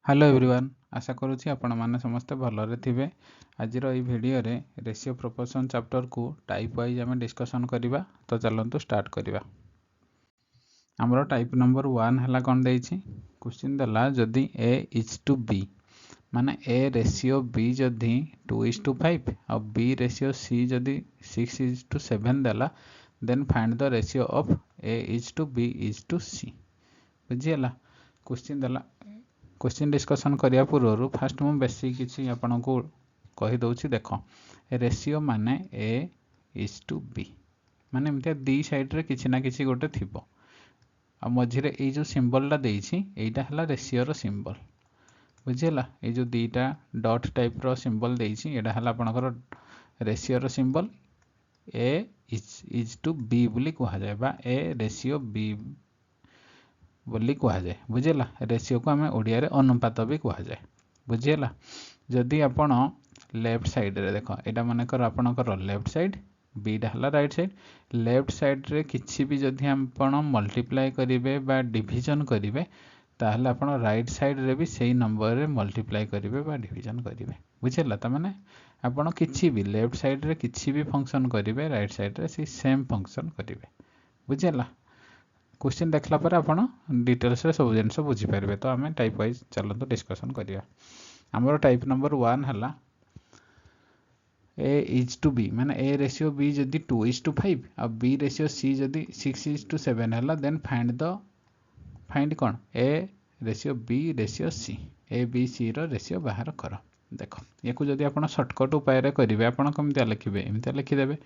Hello everyone आशा करुँची आपण मैंने समस्ते भलरे थे। आज भिडियो रे रेशियो प्रोपोर्शन चैप्टर को टाइप वाइज आम डिस्कसन करवा। तो चलतु स्टार्ट करवा। आमर टाइप नंबर 1 है कौन दे क्वेश्चन देला जदि ए इज टू बी माने ए रेशियो बी जदि 2:5 और बी रेशियो सी जदि 6:7 देला then find the ratio of A is to B is to C. बुझीगला। क्वेश्चन देला क्वेश्चन डिस्कसन करिया पूर्व फास्ट मु बेसिक किसी आपन को कही दउछि। देख रेशियो माने ए इज टू बी माने एमतिया दी साइड रे किछि ना किछि गोटे थिबो आ मझिरे ए जो सिंबल ला देइछि एटा हला रेशियो रो सिंबल। बुझिला। ए जो दीटा डॉट टाइप रो सिंबल देइछि एटा हला आपनकर रेशियो रो symbol. A is to B बोली कहा जाय बा ए रेशियो बी बोली कहा जाए। बुझेला। रेशियो को हमें ओडिया रे अनुपात भी कहा जाए। बुझेला। जदि आपण लेफ्ट साइड रे देखो एटा माने कर आपनकर लेफ्ट साइड बीटा हला राइट साइड। लेफ्ट साइड रे किछि भी जदि आपण मल्टीप्लाई करिवे बा डिवीजन करिवे ताहले आपण राइट साइड रे भी सेही नंबर रे मल्टीप्लाई करिवे बा डिवीजन करिवे। बुझेला। त माने आपण किछि भी लेफ्ट साइड रे किछि भी फंक्शन करिवे राइट साइड रे सी सेम फंक्शन करिवे। बुझेला। क्वेश्चन देखला पर आपण डिटेल्स रे सब जिनस बुझी पारबे। तो आम टाइप वाइज चलतो डिस्कसन करिया। हमर टाइप नंबर 1 हला ए इज टू बी माने ए रेशियो बी जदि 2:5 और बी रेशियो सी जदि 6:7 हला देन फाइंड कोन A ratio B ratio C A B C रो रेशियो बाहर कर। देखो याकू जदि आपण शॉर्टकट उपाय रे करिवे आपण केमते लिखिबे एमते लिखि देबे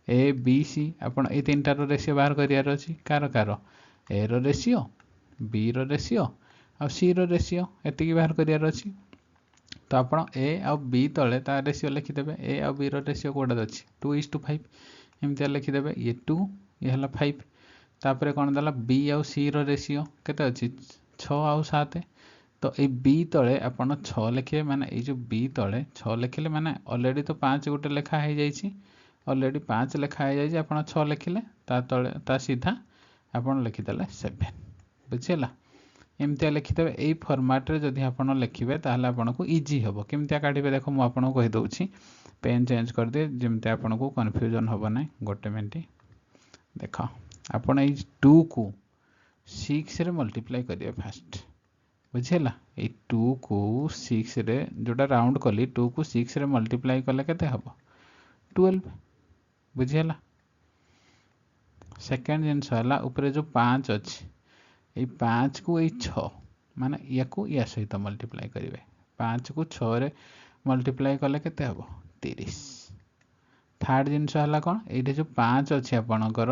ए बी सी आपण ए तीनटा रो रेशियो बाहर करियार अछि। कार ए रो रेशियो बी रो रेशियो और सी रो रेशियो एतिकी बाहर करियार अछि। तो आपण ए और बी तले ता रेशियो लिखि देबे ए और बी रो रेशियो कोडा अछि 2:5 एमते लिखि देबे ये 2 ये हला 5 तापरे कोन दला बी और सी रो रेशियो केते अछि 6 और 7। तो ए बी तले आपण 6 लिखे माने ए जो बी तले 6 लिखले माने ऑलरेडी तो 5 गोटे लेखा हे जाइछि ऑलरेडी 5 लेखा हे जाइछि आपण 6 लिखले ता तले ता सीधा आपण लिखिदेले 7। बुझिला। एमतिया लिखिदेबे एई फॉर्मेट रे जदि आपण लिखिबे ताहले आपण को इजी हबो। केमतिया काढिबे देखो मु आपण को कहि दउछि पेन चेंज कर दे जेमते आपण को कंफ्यूजन हबो नै। गोटे मिनिट देखो आपण एई 2 को 6 रे मल्टीप्लाई करिवे फास्ट। बुझिला। एई 2 को 6 रे जोटा राउंड कली 2 को 6 रे मल्टीप्लाई कले केते हबो 12। बुझिला। सेकेंड जिनस हला ऊपर जो 5 अछि ए 5 को ए 6 माने याकू या सहित मल्टीप्लाई करिवे 5 को 6 रे मल्टीप्लाई कले केते हबो 30। थर्ड जिनस हला कोन एठे जो 5 अछि आपनकर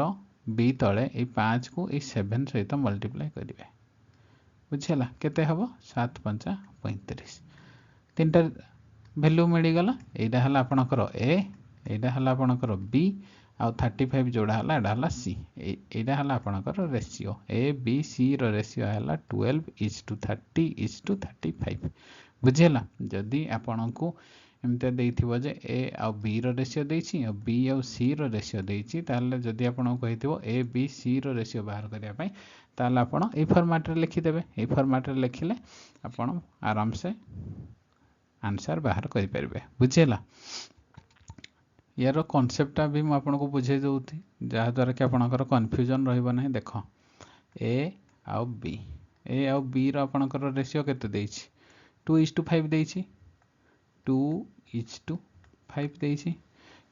बी तळे ए 5 को ए 7 सहित मल्टीप्लाई करिवे। बुझिला। केते हबो 7 5 35 तीनटा वैल्यू मिली गला। एडा हला आपनकर ए एडा हला आपनकर बी आ 35 जोड़ा हला एडा हला सी एडा हला आपनकर रेशियो ए बी सी रो रेशियो हला 12:30:35। बुझिला। जदि आपन को एमते देइथिबो जे ए आ बी रो रेशियो देइछि और बी आ सी रो रेशियो देइछि ताले जदि आपन को कहिथिबो ए बी सी रो रेशियो बाहर करिया पई ताले आपन ए फॉर्मेट रे लिखि देबे। ए फॉर्मेट रे लिखिले आपन आराम से आंसर बाहर करि परबे। बुझिला। यार कॉन्सेप्टटा भी मैं आपको बुझे दूँ जहाँ द्वारा कि आपनकर कन्फ्यूजन रहिबो नहीं। देखो ए आउ बी ए आउ बी रो आपनकर रेशियो केते देइछि 2:5 देइछि 2:5 देइछि।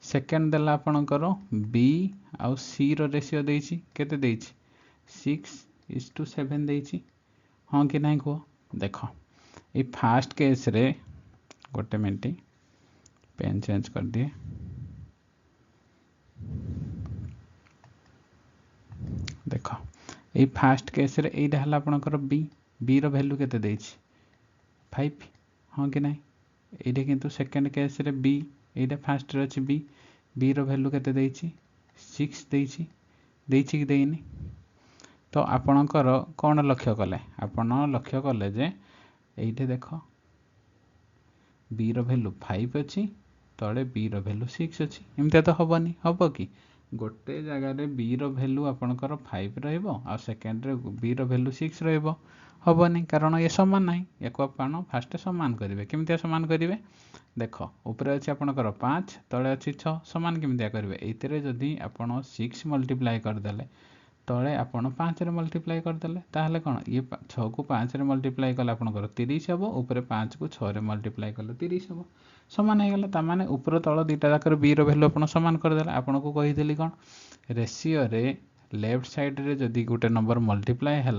सेकंड देला आपनकर बी आउ सी रो रेशियो देइछि केते देइछि 6:7 देइछि। हाँ कि नहीं को देखो ए फास्ट केस रे गोटे मिनट पेन चेंज कर दिए। देखो ए फास्ट केस रे एटा हला आपनकर बी रो वैल्यू केते देइछि 5। हां कि नै एटा किंतु सेकंड केस रे बी एटा फास्ट रे अछि बी रो वैल्यू केते देइछि 6 देइछि कि देइनि। तो आपनकर कोन लक्ष्य कले आपन लक्ष्य कले जे एइठे देखो बी रो वैल्यू 5 अछि तळे बी रो वैल्यू 6 अछि एमते तो हबनी हबो कि गोटे जगह रे बी रो वैल्यू आपनकर 5 रहइबो आ सेकंड रे बी रो वैल्यू 6 रहइबो हेनी कारण ये सामान ना या आपण फास्ट सामान करेंगे केमती सामान करेंगे देख उपरे अच्छे आपंकर 5 तले अच्छी 6 सामान केमती करेंगे ये जदि आप 6 मल्टीप्लाई करदे तले आपण 5 मल्टीप्लाई करदे ताहले कौन ये 6 को 5 मल्टीप्लाई कले आपंकर 30 हम उपरे 5 को 6 मल्टीप्लाई कले 30 हम सामान होगा ताने ऊपर तल दुटा जाकर बी रैल्यू आप सामान करदे आपन को कही कौन रेसीओ रे लेफ्ट साइड रे जदि गोटे नंबर मल्टीप्लाई है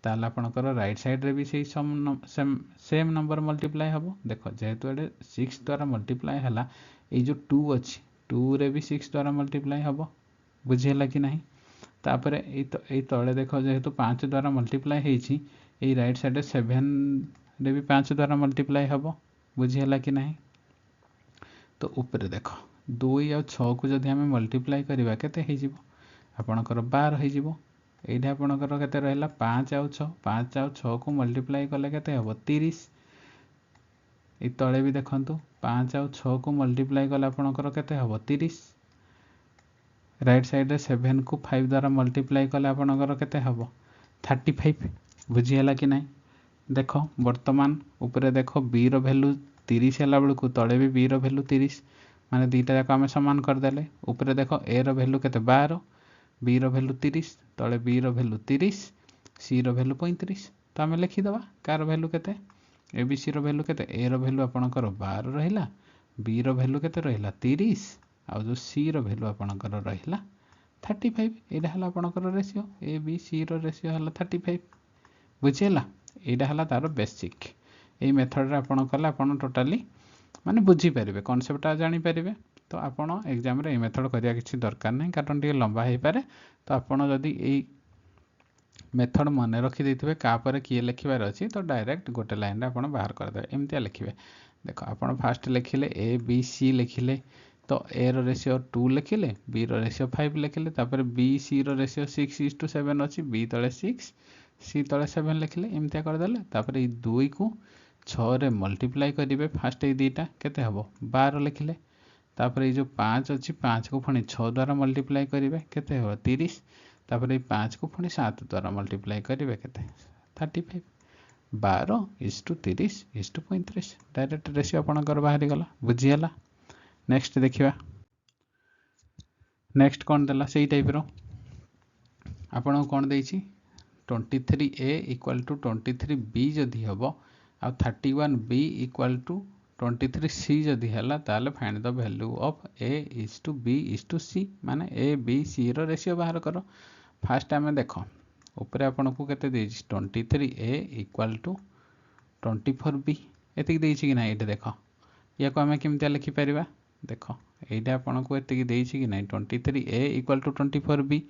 ताहले आपनकर राइट साइड रे भी सेम नंबर मल्टीप्लाई हम देख जेहेतु ये 6 द्वारा मल्टीप्लाई है ये जो 2 अच्छी 2 रे भी 6 द्वारा मल्टीप्लाई हम बुझीला कि नहीं तापर ये तले देख जेहेतु 5 द्वारा मल्टीप्लाई होती ये राइट साइड 7 रे भी 5 द्वारा मल्टीप्लाई हम बुझीला कि नहीं तो ऊपर देख 2 और 6 को जदि आम मल्टीप्लाई करवा केते आपणकर 12 हो ये आपणकर केते रहा 5 आउ 6 को मल्टीप्लाई कले केते हम 30 ये तले भी देखंतु 5 आउ 6 को मल्टीप्लाई कले आपणकर केते हम 30 राइट साइड रे 7 को 5 द्वारा मल्टीप्लाई कले आपणकर केते हम 35 बुझीला कि नहीं देख वर्तमान ऊपर देख बी रो वैल्यू 30 है बेलू तले भी बी रो वैल्यू 30 माने दुईटा जाक आम सामान करदे ऊपर देख ए रो वैल्यू केते 12 बी रो वैल्यू 30 तले बी रो वैल्यू 30 सी रो वैल्यू 35 तो आम लिखिदबा कार वैल्यू केते ए बी सी रो वैल्यू केते ए रो वैल्यू आपणकर 12 रहिला बी रो वैल्यू केते रहिला 30 आ जो सी रो वैल्यू आपणकर रहिला 35 एटा हला आपणकर रेशियो ए बी सी रो रेशियो हला 35 बुझीला एटा हला तार बेसिक ये मेथड रे आपण कले आपण टोटाली माने बुझी पारिबे कांसेप्ट जानि पारिबे तो आपण एग्जाम रे ए मेथड करिया किछि दरकार नहीं कारण टे लंबा हे पारे तो आपण जदि ए मेथड मन रखी देथिबे का पर किए लिखिबार अछि तो डायरेक्ट गोटे लाइन रे आपण बाहर कर देबे एमतिया लिखिबे देखो आपण फास्ट लिखिले ए बी सी लिखिले तो ए रो रेशियो 2 लिखिले बी रो रेशियो 5 लिखिले तापर बी सी रो रेशियो 6:7 अछि बी तळे 6 सी तळे 7 लिखिले एमतिया कर देले तापर ए 2 को 6 रे मल्टीप्लाई करिवे फास्ट ए दीटा केते हबो 12 लिखिले तापर ये जो 5 अच्छी 5 को पुणी 6 द्वारा मल्टीप्लाई करेंगे केते हो 30 तापर ये 5 को पुणी 7 द्वारा मल्टीप्लाई करेंगे केते 35 12:30:35 डायरेक्ट रेशियो आपनकर बाहरी गला बुझीला नेक्स्ट देखिबा नेक्स्ट कौन देला सेही टाइप रो आपन कौन देछि 23a = 23b जदि हबो आ 31b = 23c जदि हला ताले find the value of a:b:c माने a b c रो रेशियो बाहर करो फास्ट आमे देखो ऊपर आपन को केते देछि 23a = 24b एतिक देछि कि नै एटे देखो या को आमे केमते लिखि परिबा देखो एटा आपन को एतिक देछि कि नै 23a = 24b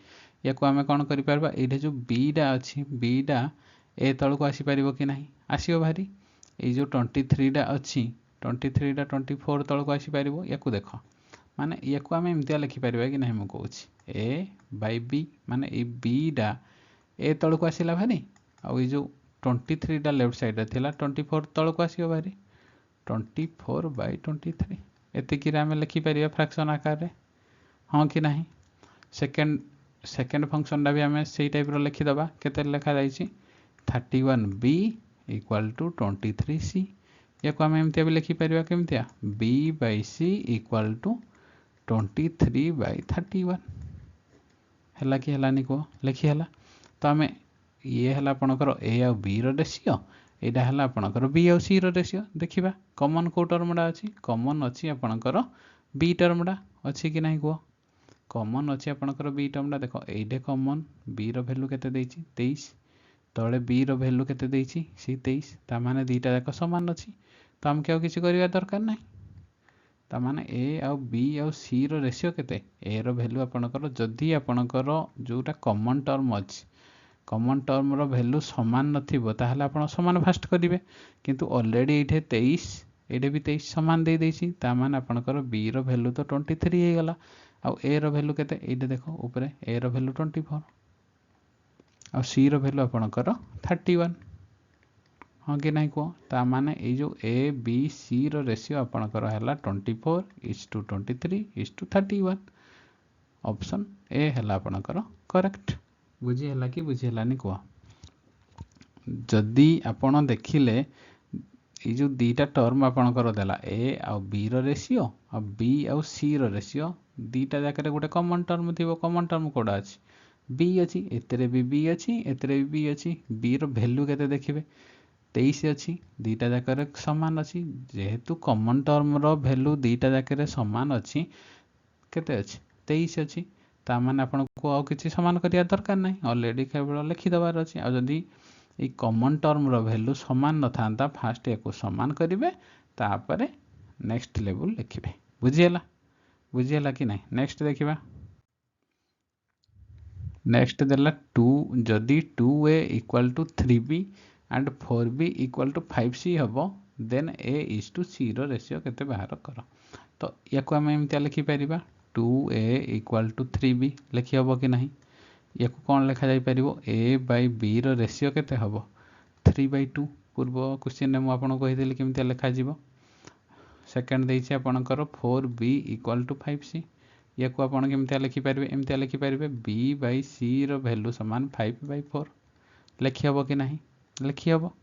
या को आमे कोन करि परबा एटा जो b डा अछि b डा ए तळ को आसी परिबो कि नै आसीओ भारी ए जो 23 डा अछि 23 डा 24 तळ को आसी परिबो या को देखो माने या को आमे एमतिया लिखि परिबा कि नै हम कहूछि a/b माने ए b डा ए तळ को आसीला भारी आ ए जो 23 डा लेफ्ट साइड रे थिला 24 तळ को आसीओ भारी 24/23 एते कि आमे लिखि परिबा फ्रैक्शन आकार रे हां कि नै सेकंड फंक्शन डा भी आमे सेही टाइप रो लिखि दबा केते लिखा जाईछि 31b = 23c या को आमे एमतिया भी लिखि परिबा केमतिया b/c = 23/31 हला कि हलानी को लिखि हला तो आमे ये हला आपनकर a आ b रो रेशियो एडा हला आपनकर b आ c रो रेशियो देखिबा कॉमन को टर्म डा अछि कॉमन अछि आपनकर b टर्म डा अछि कि नै को कॉमन अछि आपनकर b टर्म डा देखो एडे कॉमन b रो वैल्यू केते देछि 23 तळे b रो वैल्यू केते देछि सी 23 ता माने दुईटा जाक समान अछि तो हम केउ किछि करिया दरकार नै ता माने a आ b आ c रो रेशियो केते a रो वैल्यू आपनकर जदी आपनकर जोटा कॉमन टर्म अछि कॉमन टर्म रो वैल्यू समान नथिबो ताहले आपण समान फास्ट करिवे किंतु ऑलरेडी इठे 23 एडे भी 23 समान दे देछि ता माने आपनकर b रो वैल्यू तो 23 हे गला आ a रो वैल्यू केते एडे देखो ऊपर a रो वैल्यू 24 आ c रो वैल्यू आपनकर 31 हां कि नै को ता माने ए जो a b c रो रेशियो आपनकर हला 24:23:31 ऑप्शन ए हला आपनकर करेक्ट बुझी हला कि बुझी हलानी को जदि आपण देखिले ये जो दीटा टर्म आपणकर देला ए आउ बी रो रेशियो आ बी आउ सी रो रेशियो दीटा जाकर गोटे कॉमन टर्म थी कॉमन टर्म कोड़ा अच्छी बी अच्छी एतरे भी बी अच्छी एतरे भी बी अच्छी बी रो वैल्यू केते देखिबे 23 अच्छी दीटा जाकर समान अच्छी जेहेतु कॉमन टर्म रो वैल्यू दीटा जाकर समान अच्छी केते अच्छी 23 अच्छी ता माने आपण को आउ किछि समान करिया दरकार नहीं ऑलरेडी केवल लिखि दबार अच्छी आ जदी ये कॉमन टर्म रो वैल्यू समान न थांता फास्ट एको समान करिवे तापरे नेक्स्ट लेवल लिखिबे बुझियला कि नहीं नेक्स्ट देखिबा नेक्स्ट देला 2 जदी 2a equal to 3b and 4b equal to 5c हबो then a is to c रो रेशियो केते बाहर कर तो याको हम एमतिया लिखि परिबा 2a इक्वल टू 3b लिखि हबो कि नहीं याको कौन लिखा जाई परिबो a बाय b रो रेशियो केते हबो 3/2 पूर्व क्वेश्चन रे मु आपन कहिदेली केमतिया लिखा जीवो सेकंड देइछि आपनकर 4b इक्वल टू 5c याको आपन केमतिया लिखि परिबे एमतिया लिखि परिबे b बाय c रो वैल्यू समान 5/4 लिखि हबो कि नहीं लिखि हबो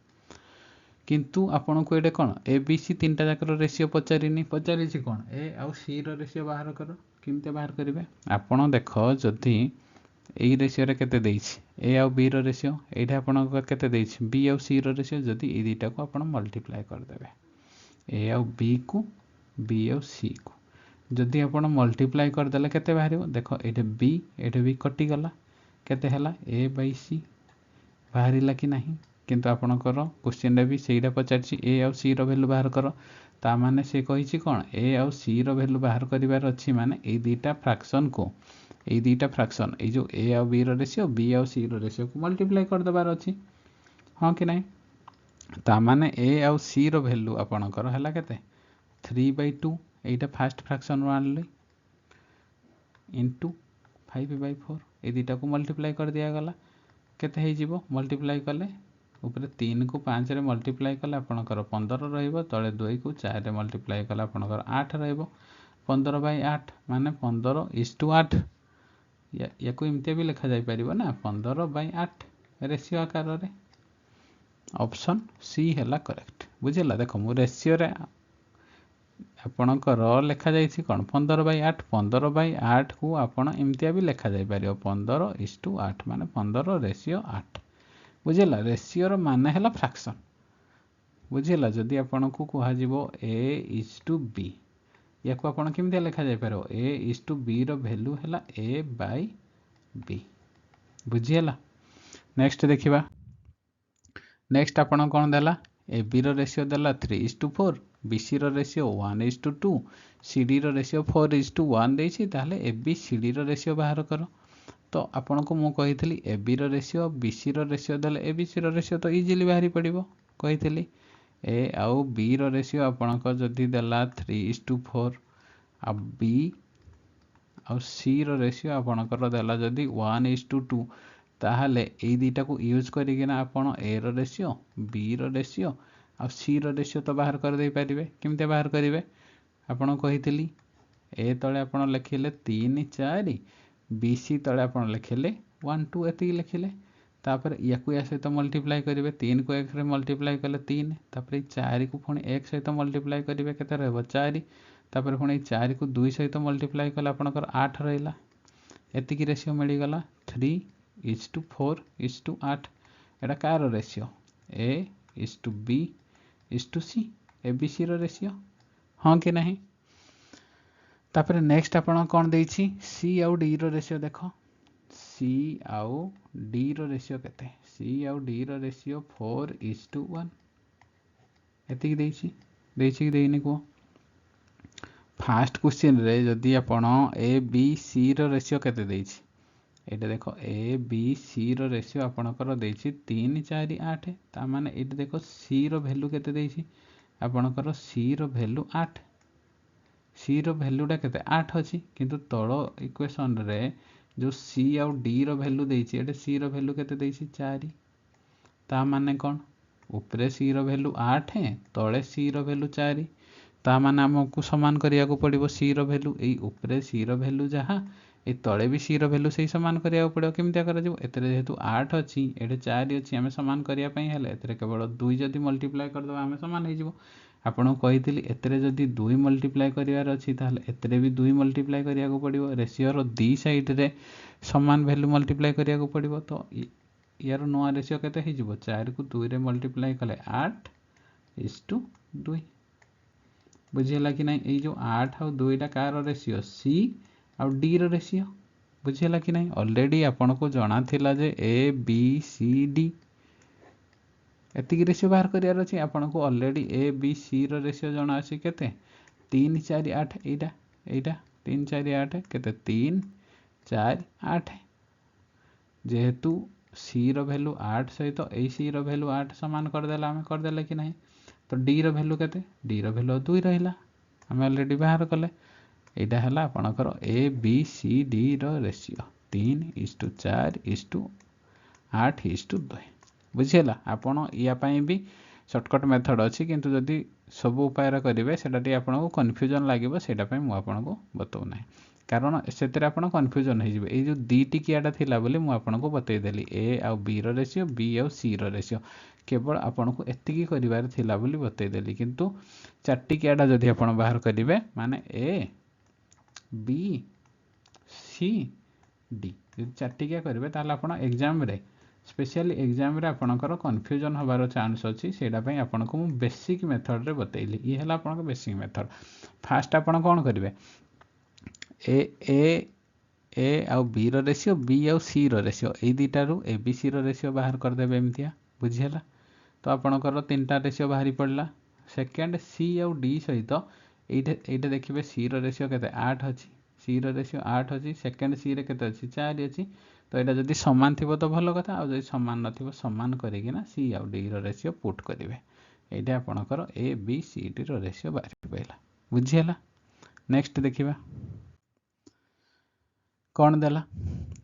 किंतु आपन को एडे कोन a b c तीनटा जाकर रेशियो पचारिनी पचारिछि कोन a आउ c रो रेशियो बाहर करो केमतिया बाहर करिवे आपन देखो जदी एई रेशियो रे केते देइछि a आउ b रो रेशियो एटा आपन केते देइछि b आउ c रो रेशियो जदी ए दुटा को आपन मल्टीप्लाई कर देबे a आउ b को b आउ c को जदी आपन मल्टीप्लाई कर देले केते बाहरिबो देखो एटे b एटे b कटि गला केते हला a बाय c बाहरिला कि नहीं किंतु आपनकर क्वेश्चन रे भी सेइडा पचारछि a आउ c रो वैल्यू बाहर करो ता माने से कहिछि कोन a आउ c रो वैल्यू बाहर करिवार अछि माने ए दुटा फ्रैक्शन को ए दुटा फ्रैक्शन ए जो a आउ b रो रेशियो b आउ c रो रेशियो को मल्टीप्लाई कर दबार अछि हां कि नहीं ता माने a आउ c रो वैल्यू आपनकर हला केते 3/2 एटा फर्स्ट फ्रैक्शन वानली इनटू 5/4 ए दुटा को मल्टीप्लाई कर दिया गला केते हे जीवो मल्टीप्लाई कले ऊपर 3 को 5 रे मल्टीप्लाई कले आपनकर 15 रहइबो तळे 2 को 4 रे मल्टीप्लाई कले आपनकर 8 रहइबो 15/8 माने 15:8 या को इमते भी लिखा जाई परिबो ना 15/8 रेशियो आकार रे ऑप्शन सी हैला करेक्ट बुझिला देखो मु रेशियो रे आपनकर लिखा जाईछि कोन 15/8 15/8 को आपण इमतिया भी लिखा जाई परिबो 15:8 माने 15:8 बुझिला रेशियो रो माने हैला फ्रैक्शन बुझिला जदी आपण को कहा जीवो a इज टू b या को आपण केमतिया लिखा जाई परबो a इज टू b रो वैल्यू हैला a बाय b बुझिला नेक्स्ट देखिबा नेक्स्ट आपण कोन देला ए बी रो रेशियो देला 3:4 बी सी रो रेशियो 1:2 सी डी रो रेशियो 4:1 देछि ताले ए बी सी डी रो रेशियो बाहर करो तो आपण को मु कहितली ए बी रो रेशियो बी सी रो रेशियो देले ए बी सी रो रेशियो तो इजीली बाहरी पड़िबो कहितली ए आउ बी रो रेशियो आपण को जदी देला 3:4 आ बी आउ सी रो रेशियो आपण को देला जदी 1:2 ताहले ए दुटा को यूज करिकिना आपण ए रो रेशियो बी रो रेशियो आ सी रो रेशियो तो बाहर कर दे परिबे केमते बाहर करिवे आपण कहितली ए तळे आपण लिखिले 3 4 बी सी तळे आपण लिखिले 1 2 एति लिखिले तापर याकु या सहित मल्टीप्लाई करिवे 3 को 1 रे मल्टीप्लाई कले 3 तापर 4 को पुणी 1 सहित मल्टीप्लाई करिवे केते रहबो 4 तापर पुणी 4 को 2 सहित मल्टीप्लाई कले आपनकर 8 रहइला एति की रेशियो मिली गला 3:4:8 एटा कार ratio a:b:c A B C रो रेशियो हां कि नहीं तापर नेक्स्ट आपण कोन देछि c आउ d रो रेशियो देखो c आउ d रो रेशियो केते c आउ d रो रेशियो 4:1 एति देछि कि देइनी को फर्स्ट क्वेश्चन रे जदी आपण a b c रो रेशियो केते देछि एटा देखो a b c रो रेशियो आपनकर देछि 3 4 8 ता माने एटा देखो c रो वैल्यू केते देछि आपनकर c रो वैल्यू 8 c रो वैल्यूटा केते 8 अछि किंतु तळो इक्वेशन रे जो c आउ d रो वैल्यू देछि एटा c रो वैल्यू केते देछि 4 ता माने कोन ऊपरे c रो वैल्यू 8 है तळे c रो वैल्यू 4 ता माने हमकु समान करिया को पड़िबो c रो वैल्यू एई ऊपरे c रो वैल्यू जहा ए तले भी सी भैल्यू से सामान करा पड़ो केमती कर जेहेतु 8 अच्छी ये 4 अच्छी आम सामान करने केवल 2 जदि मल्टीप्लाई करदे आम सामान हो आपको कही एतरे जदि 2 मल्टीप्लाई करार अच्छी एतरे भी 2 मल्टीप्लाई करा पड़ो रेसीओर दी साइड्रे सामान भैल्यू मल्टीप्लाई करा पड़ो तो यार नुआ रेसीओ के 4 को 2 रे मल्टीप्लाई कले 8:2 बुझीगला कि नहीं ये जो 8 और 2 कार रेसीओ सी आउ डी रो रेसीओ बुझीगला कि नहीं ऑलरेडी आपन को जଣା थिला जे ए बी सी डी एतिक रेसीओ बाहर करियार अछि आपन को ऑलरेडी ए बी सी रो रेसीओ जଣା अछि केते 3 4 8 एटा 3 4 8 केते 3 4 8 जेहेतु सी रो वैल्यू 8 सहित ए सी रो वैल्यू 8 समान करदेला आम करदेले कि नहीं तो डी रो वैल्यू केते डी रो वैल्यू 2 रहिला आम ऑलरेडी बाहर कले एटा हला आपनकर ए बी सी डी रो रेशियो 3:4:8:2 बुझीगला आपन या पई भी शॉर्टकट मेथड अछि किंतु जदि सब उपाय करेंगे सेटा आपको कन्फ्यूजन लगे से मु आपको बतौ ना कारण से कन्फ्यूजन हो जो दी टिकियाटा थिला बोली मु आपको बतईदेली ए आउ बी रो रेशियो बी आउ सी रो रेशियो केवल आपको एतिकी करिवार थिला बोली बतईदेली किंतु 4 टिकियाटा जदि आप बाहर करेंगे माने ए बी सी डी 4 टिकिया करेंगे ताहले आपण एग्जाम रे स्पेशली एग्जाम रे आपणकर कन्फ्यूजन होबार चांस अच्छी से आपको मु बेसिक मेथड रे बतईली ये है आपन बेसिक मेथड फास्ट आपन कौन करेंगे ए आउ बी रो रेशियो बी आउ सी रो रेशियो ए दुटारू ए बी सी रो रेशियो बाहर करदेवे एमतिया बुझीगला तो आपणकर 3टा रेशियो बाहरी पड़ला सेकेंड सी आउ डी सहित एटा देखिए सी रो रेशियो केते 8 अच्छी सी रो रेशियो 8 अच्छी सेकेंड सी रे केते अच्छी 4 अच्छी तो यहाँ जदि सामान थी तो भल कथा आ सामान न सामान करना सी आउ डी रो रेशियो पुट करेंगे यहाँ आपणकर ए बी सी डी रो रेशियो बाहरी पाइला बुझीगला नेक्स्ट देखिबा कौन देला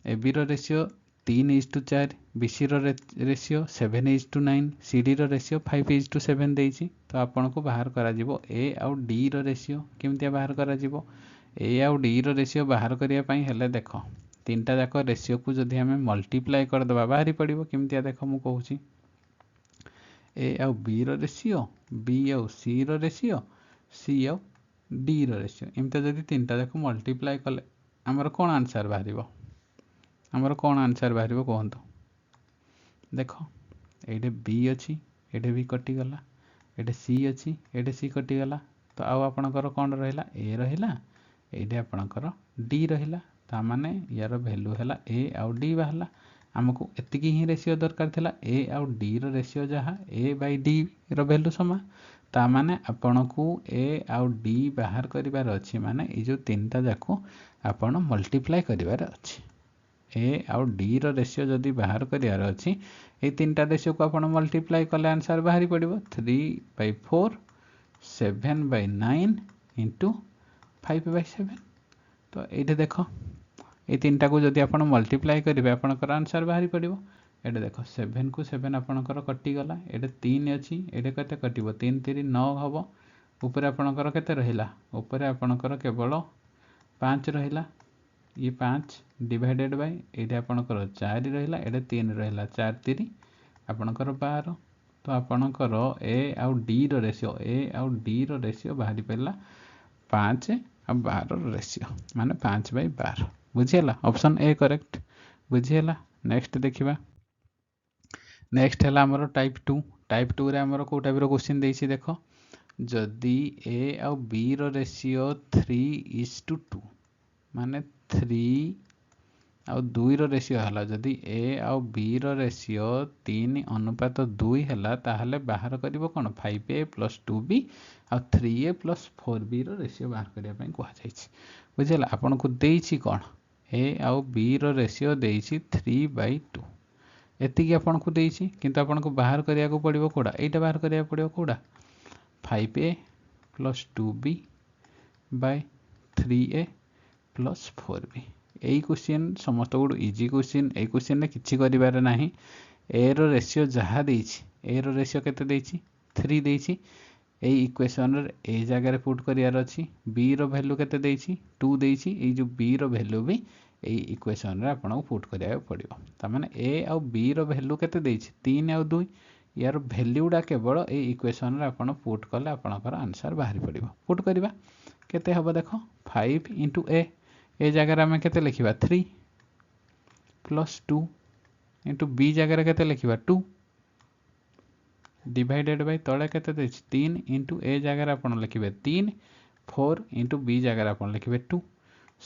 ए बी रो रेशियो 3:4 बी सी रो रेशियो 7:9 सी डी रो रेशियो 5:7 देइछि तो आपन को बाहर करा जिवो ए आउ डी रो रेशियो केमतिया बाहर करा जिवो ए आउ डी रो रेशियो बाहर करिया पई हेले देखो 3टा जाक रेशियो को जदि हमें मल्टीप्लाई कर दबा बाहरी पड़िबो केमतिया देखो मु कहूछि ए आउ बी रो रेशियो बी आउ सी रो रेशियो सी आउ डी रो रेशियो एमते जदि 3टा जाक मल्टीप्लाई कले हमर कोन आंसर बाहरिबो हमर कोन आंसर बाहरिबो कहंतो देखो एडे बी अछि एडे भी कटि गला एडे सी अछि एडे सी कटि गला तो आउ आपनकर कोन रहिला ए रहिला एडे आपनकर डी रहिला ता माने यार वैल्यू हैला ए आउ डी बाहला हमको एतिकी ही रेशियो दरकार थिला ए आउ डी रो रेशियो जहा ए बाय डी रो वैल्यू समा ता माने आपण को ए आउ डी बाहर करिवार अछि माने ए जो 3टा जाको आपण मल्टीप्लाई करिवार अछि ए आउ डी रो रेशियो जदि बाहर करिवार अछि ए 3टा रेशियो को आपण मल्टीप्लाई कले आंसर बाहरी पड़िबो 3/4 7/9 * 5/7 तो ये देखो ये 3टा को जदि आपण मल्टीप्लाई करेंगे आपनकर आंसर बाहरी पड़िबो एडे देखो 7 को 7 आपनकर कटि गला एडे 3 अछि एडे कते कटिबो 3 3 9 हबो ऊपर आपनकर केते रहिला ऊपर आपनकर केवल 5 रहिला ये 5 डिवाइडेड बाय एडे आपनकर 4 रहिला एडे 3 रहिला 4 3 आपनकर 12 तो आपनकर ए आउ डी रो रेशियो बाहरी पड़ला 5 और 12 रेशियो माने 5/12 बुझीगला ऑप्शन ए करेक्ट बुझीगला नेक्स्ट देखिबा नेक्स्ट है हमर टाइप 2 रे हमर को टाइप रो क्वेश्चन देइछि देखो जदि ए आउ बी रो रेशियो 3:2 माने 3 आउ 2 रो रेशियो हला जदि ए आउ बी रो रेशियो 3:2 हला ताहले बाहर करिवो कोन 5a + 2b आ 3a + 4b रो रेशियो बाहर करिया पई कोहा जाईछि बुझिला आपन को देइछि कोन ए आउ बी रो रेशियो देइछि 3/2 एतिकी आपन को देइछि किंतु आपन को बाहर करिया को पड़िबो कोडा एटा बाहर करिया पड़िबो कोडा 5a + 2b / 3a + 4b यही क्वेश्चन समस्त गुड इजी क्वेश्चन ए क्वेश्चन में किछि करिबार नाही ए रो रेशियो जहा देइछि ए रो रेशियो केते देइछि 3 देइछि ए इक्वेशन रे ए जगह रे पुट करियार अछि बी रो वैल्यू केते देइछि 2 देइछि ए जो बी रो वैल्यू भी इक्वेशन रे आपन को पुट करिया पड़िबो तामाने ए आउ बी रो वैल्यू केते देछि 3 आउ 2 यार वैल्यूडा केवल ए इक्वेशन रे आपन पुट कले आपनकर आंसर बाहरी पड़िबो पुट करिबा केते हबो देखो 5 into ए जगह में केते लिखिबा 3 plus 2 into b जगह केते लिखिबा 2 डिवाइडेड बाय तळे केते देछि 3 into a जगह आपन लिखिबे 3 4 into b जगह आपन लिखिबे 2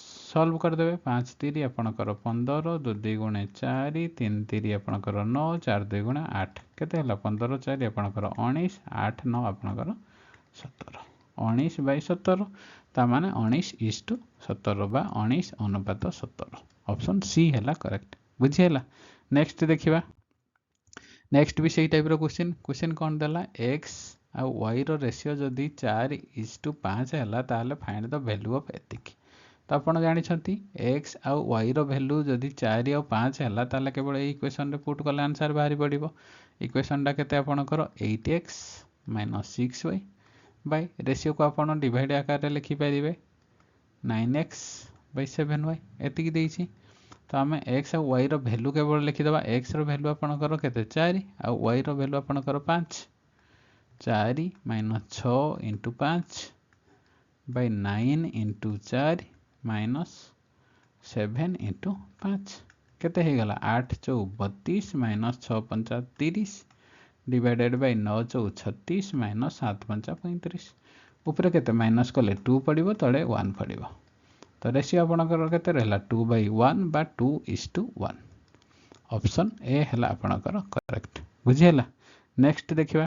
सॉल्व कर देबे 5 3 आपनकर 15 2 2 गुणे 4 3 3 आपनकर 9 4 2 गुणे 8 केते हला 15 4 आपनकर 19 8 9 आपनकर 17 19 बाय 17 ता माने 19:17 बा 19 अनुपात 17 ऑप्शन सी हला करेक्ट बुझी हला नेक्स्ट देखिबा नेक्स्ट भी सही टाइप रो क्वेश्चन कोन देला x आ y रो रेशियो जदी 4:5 हला ताले फाइंड द वैल्यू ऑफ एतिक तो आपण जानि छथि x आ y रो वैल्यू जदी 4 और 5 हला ताले केवल ए इक्वेशन रे पुट करले आंसर बाहरी पड़िबो इक्वेशन डा केते आपणकर 8x - 6y बाय रेशियो को आपण डिवाइड आकार रे लिखि परिबे 9x / 7y एतिक देछि तो आम x और y रो वैल्यू केवल लिखि दबा x रो वैल्यू आपणकर केते 4 आ y रो वैल्यू आपणकर 5 4 - 6 * 5 by 9 into 4 minus 7 into 5 केते हे गला 8 चौ 32 minus 6 पंचा 30 divided by 9 चौ 36 minus 7 पंचा 35 ऊपर केते माइनस कले 2 पड़िबो तळे 1 पड़िबो तो रेशियो आपनकर केते रहला 2/1 बा 2:1 ऑप्शन ए हला आपनकर करेक्ट बुझी हला नेक्स्ट देखिबा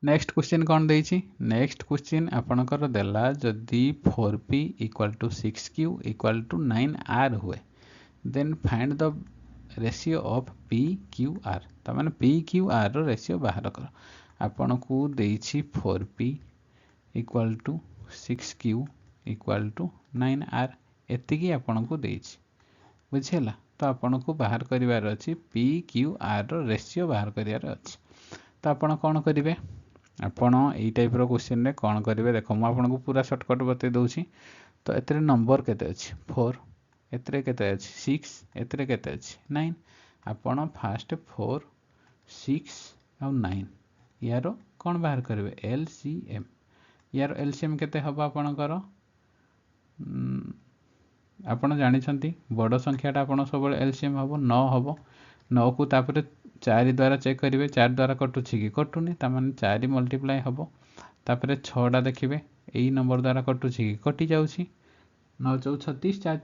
नेक्स्ट क्वेश्चन कौन देछि नेक्स्ट क्वेश्चन आपनकर देला जदी 4p = 6q = 9r हुए then find the ratio of pqr त माने pqr रो रेशियो बाहर कर आपन को देछि 4p = 6q = 9r एतिकी आपन को देछि बुझिला तो आपन को बाहर करिवार अछि pqr रो रेशियो बाहर करिवार अछि तो आपन कोन करिवे आपण एई टाइप रो क्वेश्चन रे कोन करिवे देखो म आपन को पूरा शॉर्टकट बते दउछि तो एतरे नंबर केते अछि 4 एतरे केते अछि 6 एतरे केते अछि 9 आपण फास्ट 4 6 और 9 यारो कोन बाहर करिवे एलसीएम यार एलसीएम केते हबा आपनकर आपण जानि छंती बड़ संख्याटा आपण सब एलसीएम हबो 9 हबो 9 को तापरे 4 द्वारा चेक करिवे 4 द्वारा कटुछि कि कटुनी ता माने 4 मल्टीप्लाई हबो तापरे 6 टा देखिबे एई नंबर द्वारा कटुछि कि कटि जाउछि 9 4 36 4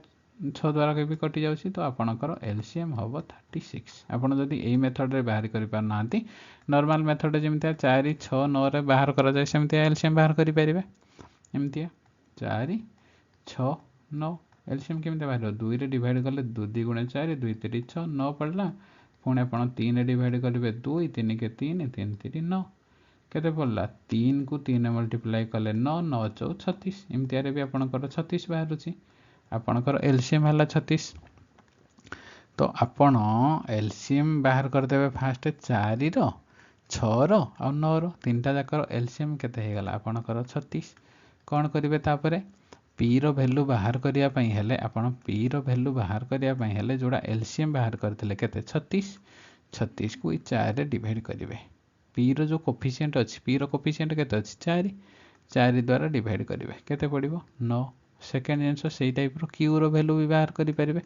6 द्वारा के भी कटि जाउछि तो आपनकर एलसीएम हबो 36 आपण जदी एई मेथड रे बाहर करि पार नांती नॉर्मल मेथड जेमते 4 6 9 रे बाहर करा जाय सेमते एलसीएम बाहर करि परिबे एमतिया 4 6 9 एलसीएम केमते बाहर 2 रे डिवाइड करले 2 2 गुणे 4 2 3 6 9 पड़ला पुणे आपण 3 रे डिवाइड करिवे 2 3 के 3 3 3 9 केते पड़ला 3 को 3 मल्टीप्लाई करले 9 9 4 36 एमतिया रे भी आपनकर 36 बाहरुछि आपनकर एलसीएम हला 36 तो आपण एलसीएम बाहर कर देबे फास्ट 4 रो 6 रो और 9 रो तीनटा जाकर एलसीएम केते हे गला आपनकर 36 कोन करिवे तापरे p रो वैल्यू बाहर करिया पई हेले आपण p रो वैल्यू बाहर करिया पई हेले जोडा एलसीएम बाहर करथिले केते 36 36 को 4 रे डिवाइड करिवे p रो जो कोफिशिएंट अछि p रो कोफिशिएंट केते अछि 4 4 द्वारा डिवाइड करिवे केते पडिबो 9 सेकंड आंसर सेही टाइप रो q रो वैल्यू भी बाहर करि परिबे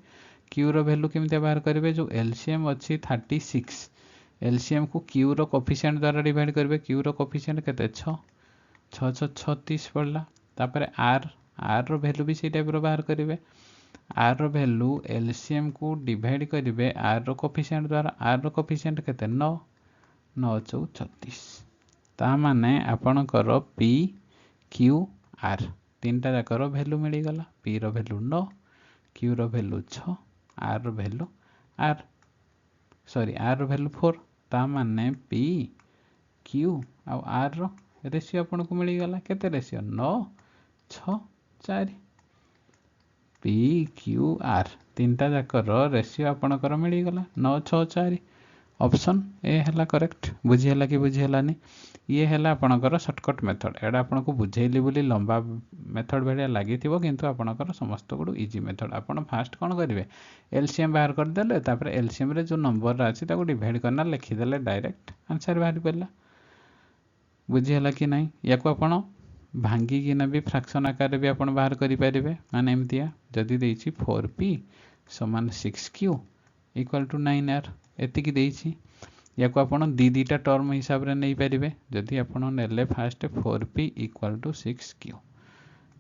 q रो वैल्यू केमते बाहर करिवे जो एलसीएम अछि 36 एलसीएम को q रो कोफिशिएंट द्वारा डिवाइड करिवे q रो कोफिशिएंट केते 6 6 6 36 पड़ला तापरे r रो वैल्यू भी सेही टाइप रो बाहर करिवे r रो वैल्यू एलसीएम को डिवाइड करिवे r रो कोफिशिएंट द्वारा r रो कोफिशिएंट केते 9 9 4 36 ता माने आपनकर p q r तीनटा जाकर वैल्यू मिली गला p रो वैल्यू 9 q रो वैल्यू 6 r रो वैल्यू r रो वैल्यू 4 ता माने p q और r रो रेशियो आपन को मिली गला केते रेशियो 9 6 4 p q r तीनटा जाकर रेशियो आपनकर मिली गला 9 6 4 ऑप्शन ए है करेक्ट। बुझीगला कि बुझीगलानी? ये है आपणकर सर्टकट मेथड। एटा आपको बुझेली बोली लंबा मेथड भाया लगी किंतु आपणकर समस्त गुड़ इजी मेथड। आपड़ फास्ट कौन करेंगे, एलसीएम बाहर करदे, तापर एलसीएम रे जो नंबर अच्छी डिवाइड करना लिखिदेले डायरेक्ट आंसर बाहर पड़ा। बुझीगला कि नहीं? या आपण भांगिकिना भी फ्रैक्शन आकार भी आपण बाहर करें, माने एमतिया जदि देछि 4p समान 6q इक्वल टू 9r एतिकी देछि। या आपण दीटा टर्म हिसाब रे नहीं पारे। जदि आपण नेले fast 4p equal to 6q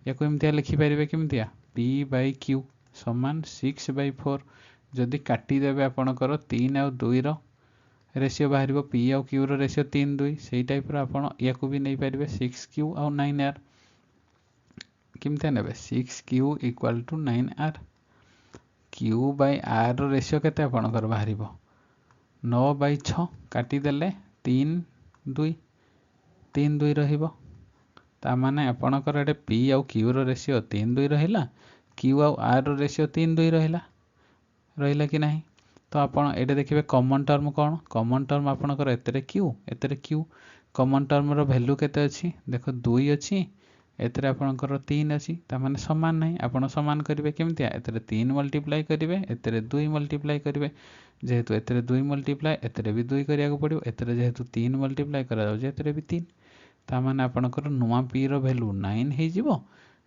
या एमतिया लिखिपारे केमतिया p बाय q समान 6/4। जदि काटिदेवे आपणकर 3 और 2 रो रेशियो बाहर पी आउ क्यू रो रेशियो 3 2 से टाइप आपण या भी नहीं पारे 6q आउ 9r केमतिया नेबे 6q equal to 9r। q by r रो रेशियो केते आपणकर बाहर 9/6 काटिदेले 3 2 3 2 रहिबो। ता माने आपणकर एटे p आउ q रो रेशियो 3 2 रहिला, q आउ r रो रेशियो 3 2 रहिला कि नहीं? तो आपण एटे देखिए कॉमन टर्म कौन, कॉमन टर्म आपणकर एतरे क्यू कॉमन टर्म रो वैल्यू केते अछि देखो 2 अछि, एतरे आपणकर 3 अछि, ता माने समान नहीं। आपण समान करिवे केमतिया एतरे 3 मल्टीप्लाई करिवे, एतरे 2 मल्टीप्लाई करिवे। जेहेतु एतरे 2 मल्टीप्लाई एतरे भी 2 करिया को पड़ियो, एतरे जेहेतु 3 मल्टीप्लाई करा जाउ एतरे भी 3, ता माने आपणकर नुआ p रो वैल्यू 9 हे जिवो,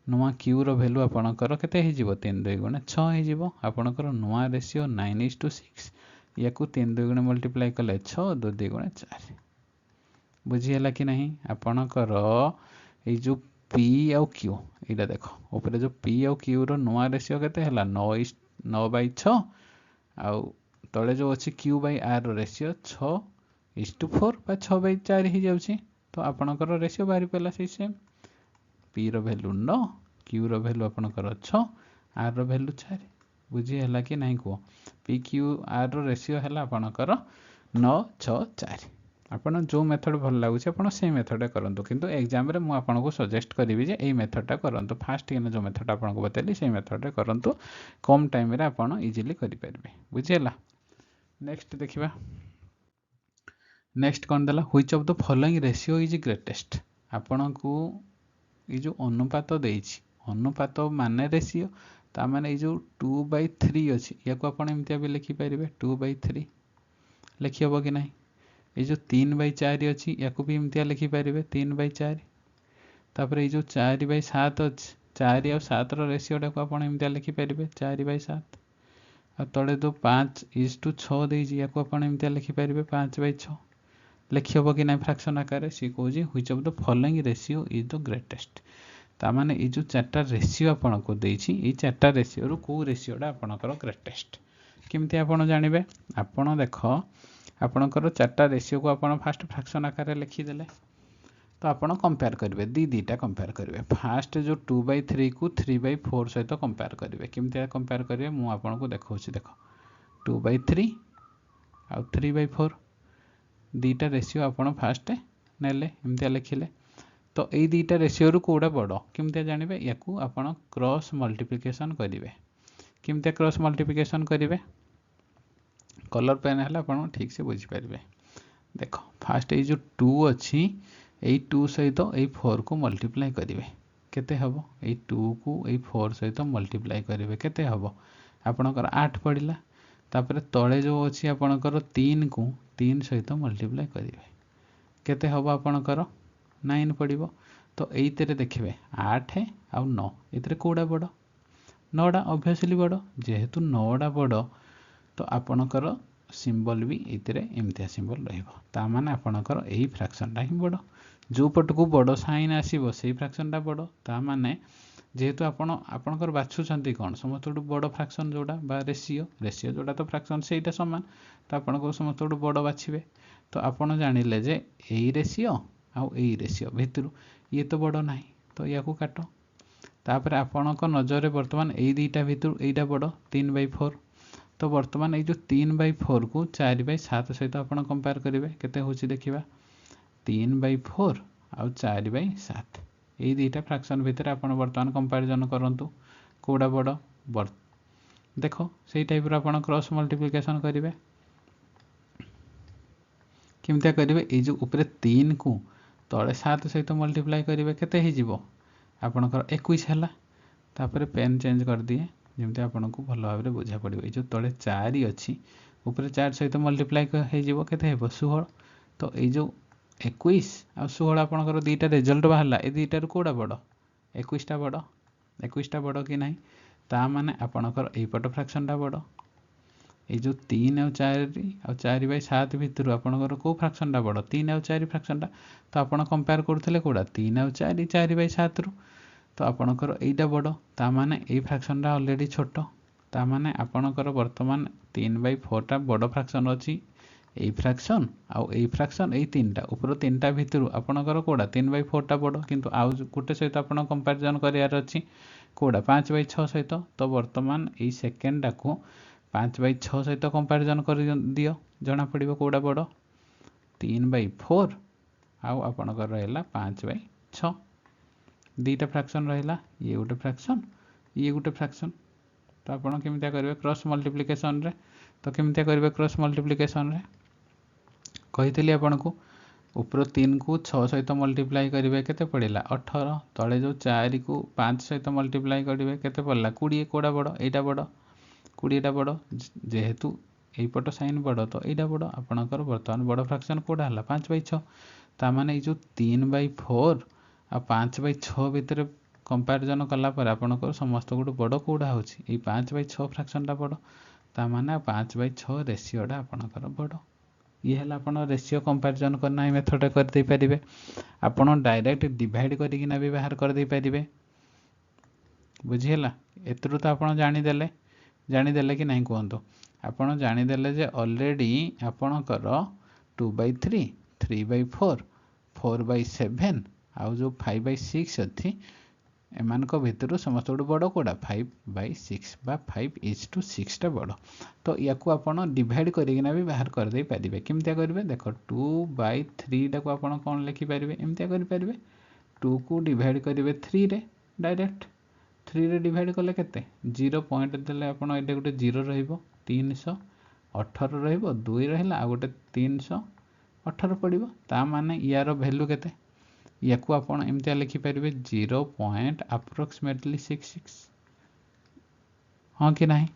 नुआ q रो वैल्यू आपणकर केते हे जिवो 3 2 गुणे 6 हे जिवो। आपणकर नुआ रेशियो 9:6 या को 3 2 गुणे मल्टीप्लाई कले 6 2 2 गुणे 4। बुझीगला कि नहीं? आपणकर ए जो p आउ q एटा देखो ऊपर जो p आउ q रो नुआ रेशियो केते हला 9/6 आउ तले जो अछि q बाय r रो रेशियो 6:4 बा 6/4 हे जाउछि। तो आपणकर रेशियो बाहरी पला से सेम p रो वैल्यू 9 q रो वैल्यू आपणकर 6 r रो वैल्यू 4। बुझीगला कि नहीं को? p q r रो रेशियो हला आपणकर 9 6 4। आपण जो मेथड भल लागुच आपण से मेथड करंतु, किंतु एग्जाम रे मु आपनको सजेस्ट करिवि जे एई मेथडटा करंतु। फास्ट किन जो मेथड आपनको बतेली से मेथड रे करंतु, कम टाइम रे आपण इजीली करि परबे। बुझियला? नेक्स्ट देखिबा। नेक्स्ट कोन देला, which of the following ratio is greatest. आपनको ए जो अनुपात देछि, अनुपात माने रेशियो, ता माने ए जो 2/3 अछि या को आपण एमतिया भी लिखि परिबे 2/3 लिखि हबो कि नहीं? ये जो 3/4 अच्छी या भी एमतिया लिखिपारे 3/4। तापर ये जो 4/7 अच्छी 4 और 7 रेशियोटा को आप एमतिया लिखिपारे 4/7। आ तले जो 5:6 देजी या को आप एमतिया लिखिपारे 5/6 लिखि हम कि ना फ्रैक्शन आकार सी कौन which of the following ratio is the greatest. तामाने ये जो 4टा रेशियो आपको देछि, ये 4टा रेशियो रु को रेशियोटा आपनकर ग्रेटेस्ट केमती आपण जानिबे। आपण देख आपणकर 4टा रेशियो को आप फास्ट फ्रैक्शन आकार लिखिदेले, तो आपण कंपेयर करेंगे दीटा कंपेयर करेंगे। फास्ट जो 2/3 को 3/4 सहित कंपेयर करेंगे। केमती कंपेयर करेंगे मुझे आपको देखा देख 2/3 आउ 3/4 दीटा रेशियो आपण फास्ट नेले एमती लिखिले। तो यही दीटा रेशियो रु कौटा बड़ केमती जानवे, या आपण क्रॉस मल्टीप्लिकेशन करेंगे। केमती क्रॉस मल्टीप्लिकेशन करेंगे, कलर पेन है आप ठीक से बुझीपारे। देख फास्ट ये जो 2 अच्छी यही 2 सहित यही 4 को मल्टीप्लाई करेंगे केते हबो, यही 2 को यही 4 सहित मल्टीप्लाई करेंगे केते हबो आपणकर 8 पड़िला। तापर तले जो अच्छी आपणकर 3 को 3 सहित मल्टीप्लाई करेंगे केते हबो आपणकर 9 पड़िबो। तो एइतरे देखिबे 8 आउ 9 एतरे कोडा बड़ 9टा ऑब्वियसली बड़, जेहेतु 9टा बड़ तो आपणकर सिंबल भी इतरे एमतिया सिंबल रहिबो। ता माने आपणकर एही फ्रैक्शनटा ही बड़, जो पट को बड़ साइन आसीबो सेही फ्रैक्शनटा बड़। ता माने जेहेतु आपणकर बाछुछंती कोन समस्तटू बड़ फ्रैक्शन जोड़ा बा रेशियो, रेशियो जोड़ा तो फ्रैक्शन सेहीटा समान, तो आपणको समस्तटू बड़ बाछिबे। तो आपण जानिले जे एही रेशियो आउ एही रेशियो भितरु ये तो बड़ नाही, तो या को काटो। तापर आपणको नजर रे वर्तमान एही दीटा भितरु एहीटा बड़ 3/4। तो वर्तमान ये जो 3/4 को 4/7 सहित आप कंपेयर करेंगे केते होची देखिबा 3/4 आउ 4/7 ये दीटा फ्रैक्शन भितर आप वर्तमान कंपैरिजन करंतु कोडा बड़ देखो सही टाइप रो आप क्रॉस मल्टीप्लिकेशन करेंगे। केमतिया करेंगे ये जो ऊपर 3 को तले 7 सहित मल्टीप्लाई करेंगे केते हो आपणकर 21 है। तापर पेन चेंज कर दिए जमती आपन को भल भाव बुझा पड़ो। ये जो तले 4 अच्छी ऊपर 4 सहित मल्टीप्लाई हो 16। तो ये जो 21 आ 16 आपंकर दुईटा रिजल्ट बाहर ये दुईटार कौटा बड़ 21टा बड़ 21टा बड़ कि ना ता माने आपणकर यपट फ्रैक्शनटा बड़। ये जो 3 और 4/7 भितर आपणकर कौ फ्रैक्शनटा बड़ 3 और 4 फ्रैक्शनटा। तो आपड़ कंपेयर करते कौटा 3 और 4 4/7 रु। तो आपणकर यहीटा बड़ ता माने ये फ्रैक्शनटा ऑलरेडी छोट ता माने आपणकर वर्तमान 3/4टा बड़ फ्रैक्शन अच्छी यही फ्रैक्शन आउ यही फ्रैक्शन यही 3टा ऊपर 3टा भितर आपणकर कौटा 3/4टा बड़ किंतु आउ गोटे सहित आप कंपेरिजन करार अच्छी कौटा 5/6 सहित। तो वर्तमान यही सेकेंडटा को 5/6 सहित कंपेरिजन कर दियो जना पड़ो कौटा बड़ 3/4 आउ आपणकर रहा 5/6 दुईटा फ्रैक्शन रहा ये गोटे फ्रैक्शन ये गोटे फ्रैक्शन। तो आपड़ केमतिया करेंगे क्रॉस मल्टीप्लिकेशन रे। तो केमतिया करेंगे क्रॉस मल्टीप्लिकेशन रे कही आपन को ऊपर 3 को 6 सहित मल्टीप्लाई करेंगे केते पड़ेगा 18 तले जो 4 को 5 सहित मल्टीप्लाई करेंगे केते पड़ेगा 20 कौटा बड़ एटा बड़ 20टा बड़ जेहेतु यहीपट साइन बड़ तो यहाँ बड़ आपणकर बर्तमान बड़ फ्रैक्शन कौटा है 5/6 ता माने ये जो 3/4 आ 5/6 भितर कंपेरिजन कलापर आपणकर समस्त गोटे बड़ कौटा हो 5/6 फ्रैक्शनटा बड़ ता माने 5/6 रेसीोटा आपणकर बड़। ये है आप रेसीो कंपेरिजन करना ये मेथड करदे पारे। आपन डायरेक्ट डिवाइड करना भी बाहर करदे पारे बुझीगला। एतरु तो आप जानीदे कि नहीं कहतु आपड़ जानीदे जे ऑलरेडी आपणकर 2/3 3/4 4/7 आउ जो 5/6 अच्छी एमान भितर समस्त गोटे बड़ कौटा 5/6 बा 5:6टा बड़। तो या आपड़ डिवाइड करना भी बाहर करदे पारे केमतिया करेंगे देख 2/3 टाक आप कौन लिखिपारे एमतिया करेंगे 2 को डिवाइड करेंगे 3 रे डायरेक्ट 3 रे डिवाइड कले केते 0 पॉइंट देले आपन एटा गोटे 0 रहिबो 318 रहिबो 2 रहिला आ गोटे 318 पड़िबो ता माने यार वैल्यू केते या आपन एमतिया लिखिपारे 0.approximately 66 हाँ कि नहीं।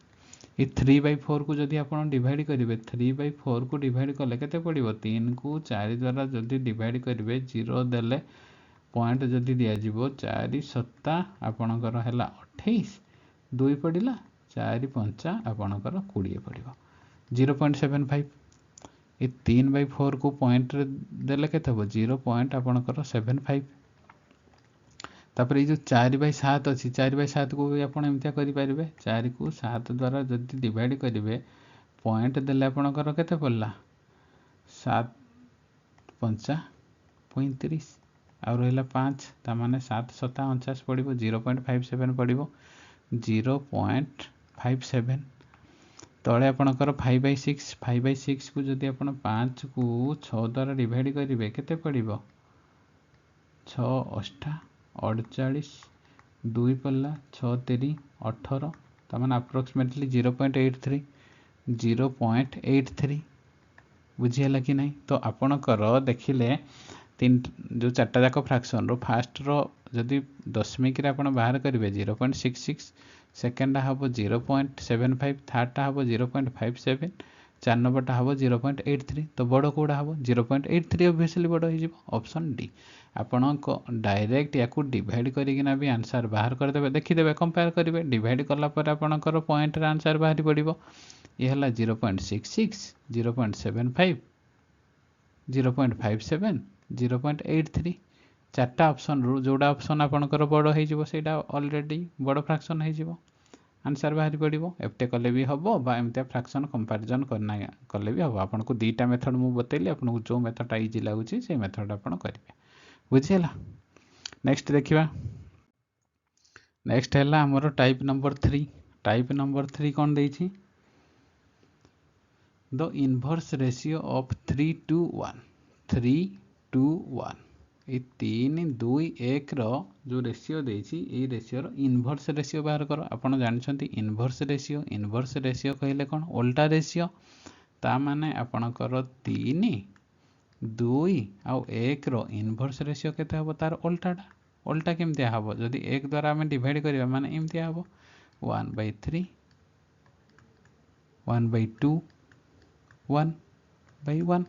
ये 3/4 को जदि आप डिवाइड करेंगे 3/4 को डिवाइड कले केते पड़िबो 3 को 4 द्वारा जदि डिवाइड करेंगे 0 देले पॉइंट जदि दिज्व 4 7 आपणकर है 28 2 पड़ा 4 5 आपणकर 20 पड़ो 0.75 ये 3/4 को पॉइंट देले केते हो 0.75 तापर ये जो 4/7 अच्छी 4/7 को भी आप एमतिया करेंगे 4 को 7 द्वारा जदि डिवाइड करेंगे पॉइंट देले आपणकर केते पड़ला 7 5 35 आउ रहा 5 ता माने 7 7 49 पड़ो 0.57 पड़ो 0.57 तले आपणकर 5/6 को जदि आप 5 को 6 द्वारा डिवाइड करेंगे केते पड़ो 6 8 48 2 पड़ला 6 3 18 ता माने अप्रोक्सीमेटली 0.83 बुझीगला कि नहीं। तो आपणकर देखिले तीन जो 4टा जाक फ्रैक्शन रो फास्ट रो जदि दशमिक रे आपण बाहर करेंगे 0.66 सेकेंडा हम 0.75 थर्डटा हम 0.57 4 नंबरटा हम 0.83 तो बड़ कौटा हम 0.83 ऑब्वियसली बड़ हो ऑप्शन डी। आपण डायरेक्ट या डिवाइड करना भी आंसर बाहर करदे देखीदे कंपेयर करेंगे डिवाइड कलापर आपणकर पॉइंट आंसर बाहरी पड़ो ये है 0.66 0.75 0.57 0.83 4टा ऑप्शन रु जोड़ा ऑप्शन आपणकर बड़ हो ऑलरेडी बड़ फ्रैक्शन हो आंसर बाहरी पड़ो एफटे कले भी हम बा एमतिया फ्रैक्शन कंपैरिजन करना कले भी हम आपको दुईटा मेथड मुझे बतैली आपको जो मेथडटा इजी लगुच से मेथड आप करेंगे बुझीगला। नेक्स्ट देखा नेक्स्ट है आमर टाइप नंबर 3 कौन देछि द इनवर्स रेशियो ऑफ 3:1 ये 3:2:1 रो जो रेशियो देछि ये रेशियो इनवर्स रेशियो बाहर कर आपन जानछंती इनवर्स रेशियो कहले कौन उल्टा रेशियो ता माने आपणकर 3 2 ଆଉ 1 ର इनवर्स रेशियो केते हबो तार उल्टाटा उल्टा केमती हबो जदि 1 द्वारा आमे डिवाइड करिया माने एमती हबो 1/3 1/2 1/1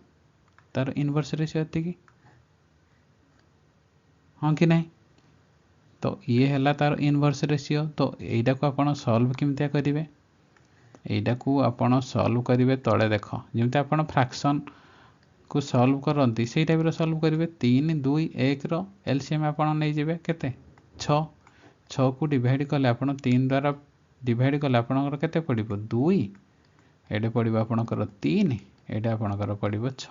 तार इनवर्स रेशियो एति की हां कि नहीं तो ये हला तार इनवर्स रेशियो तो एइडा को आपण सॉल्व केमती करिवे एइडा को आपण सॉल्व करिवे तळे देखो जेमती आपण फ्रैक्शन को सॉल्व करंती सेही टाइप रो सॉल्व करिवे 3 2 1 रो एलसीएम आपण नै जेबे केते 6 6 को डिवाइड करले आपण 3 द्वारा डिवाइड करले आपणकर केते पड़िबो 2 एडे पड़िबो आपणकर 3 एडे आपणकर पड़िबो 6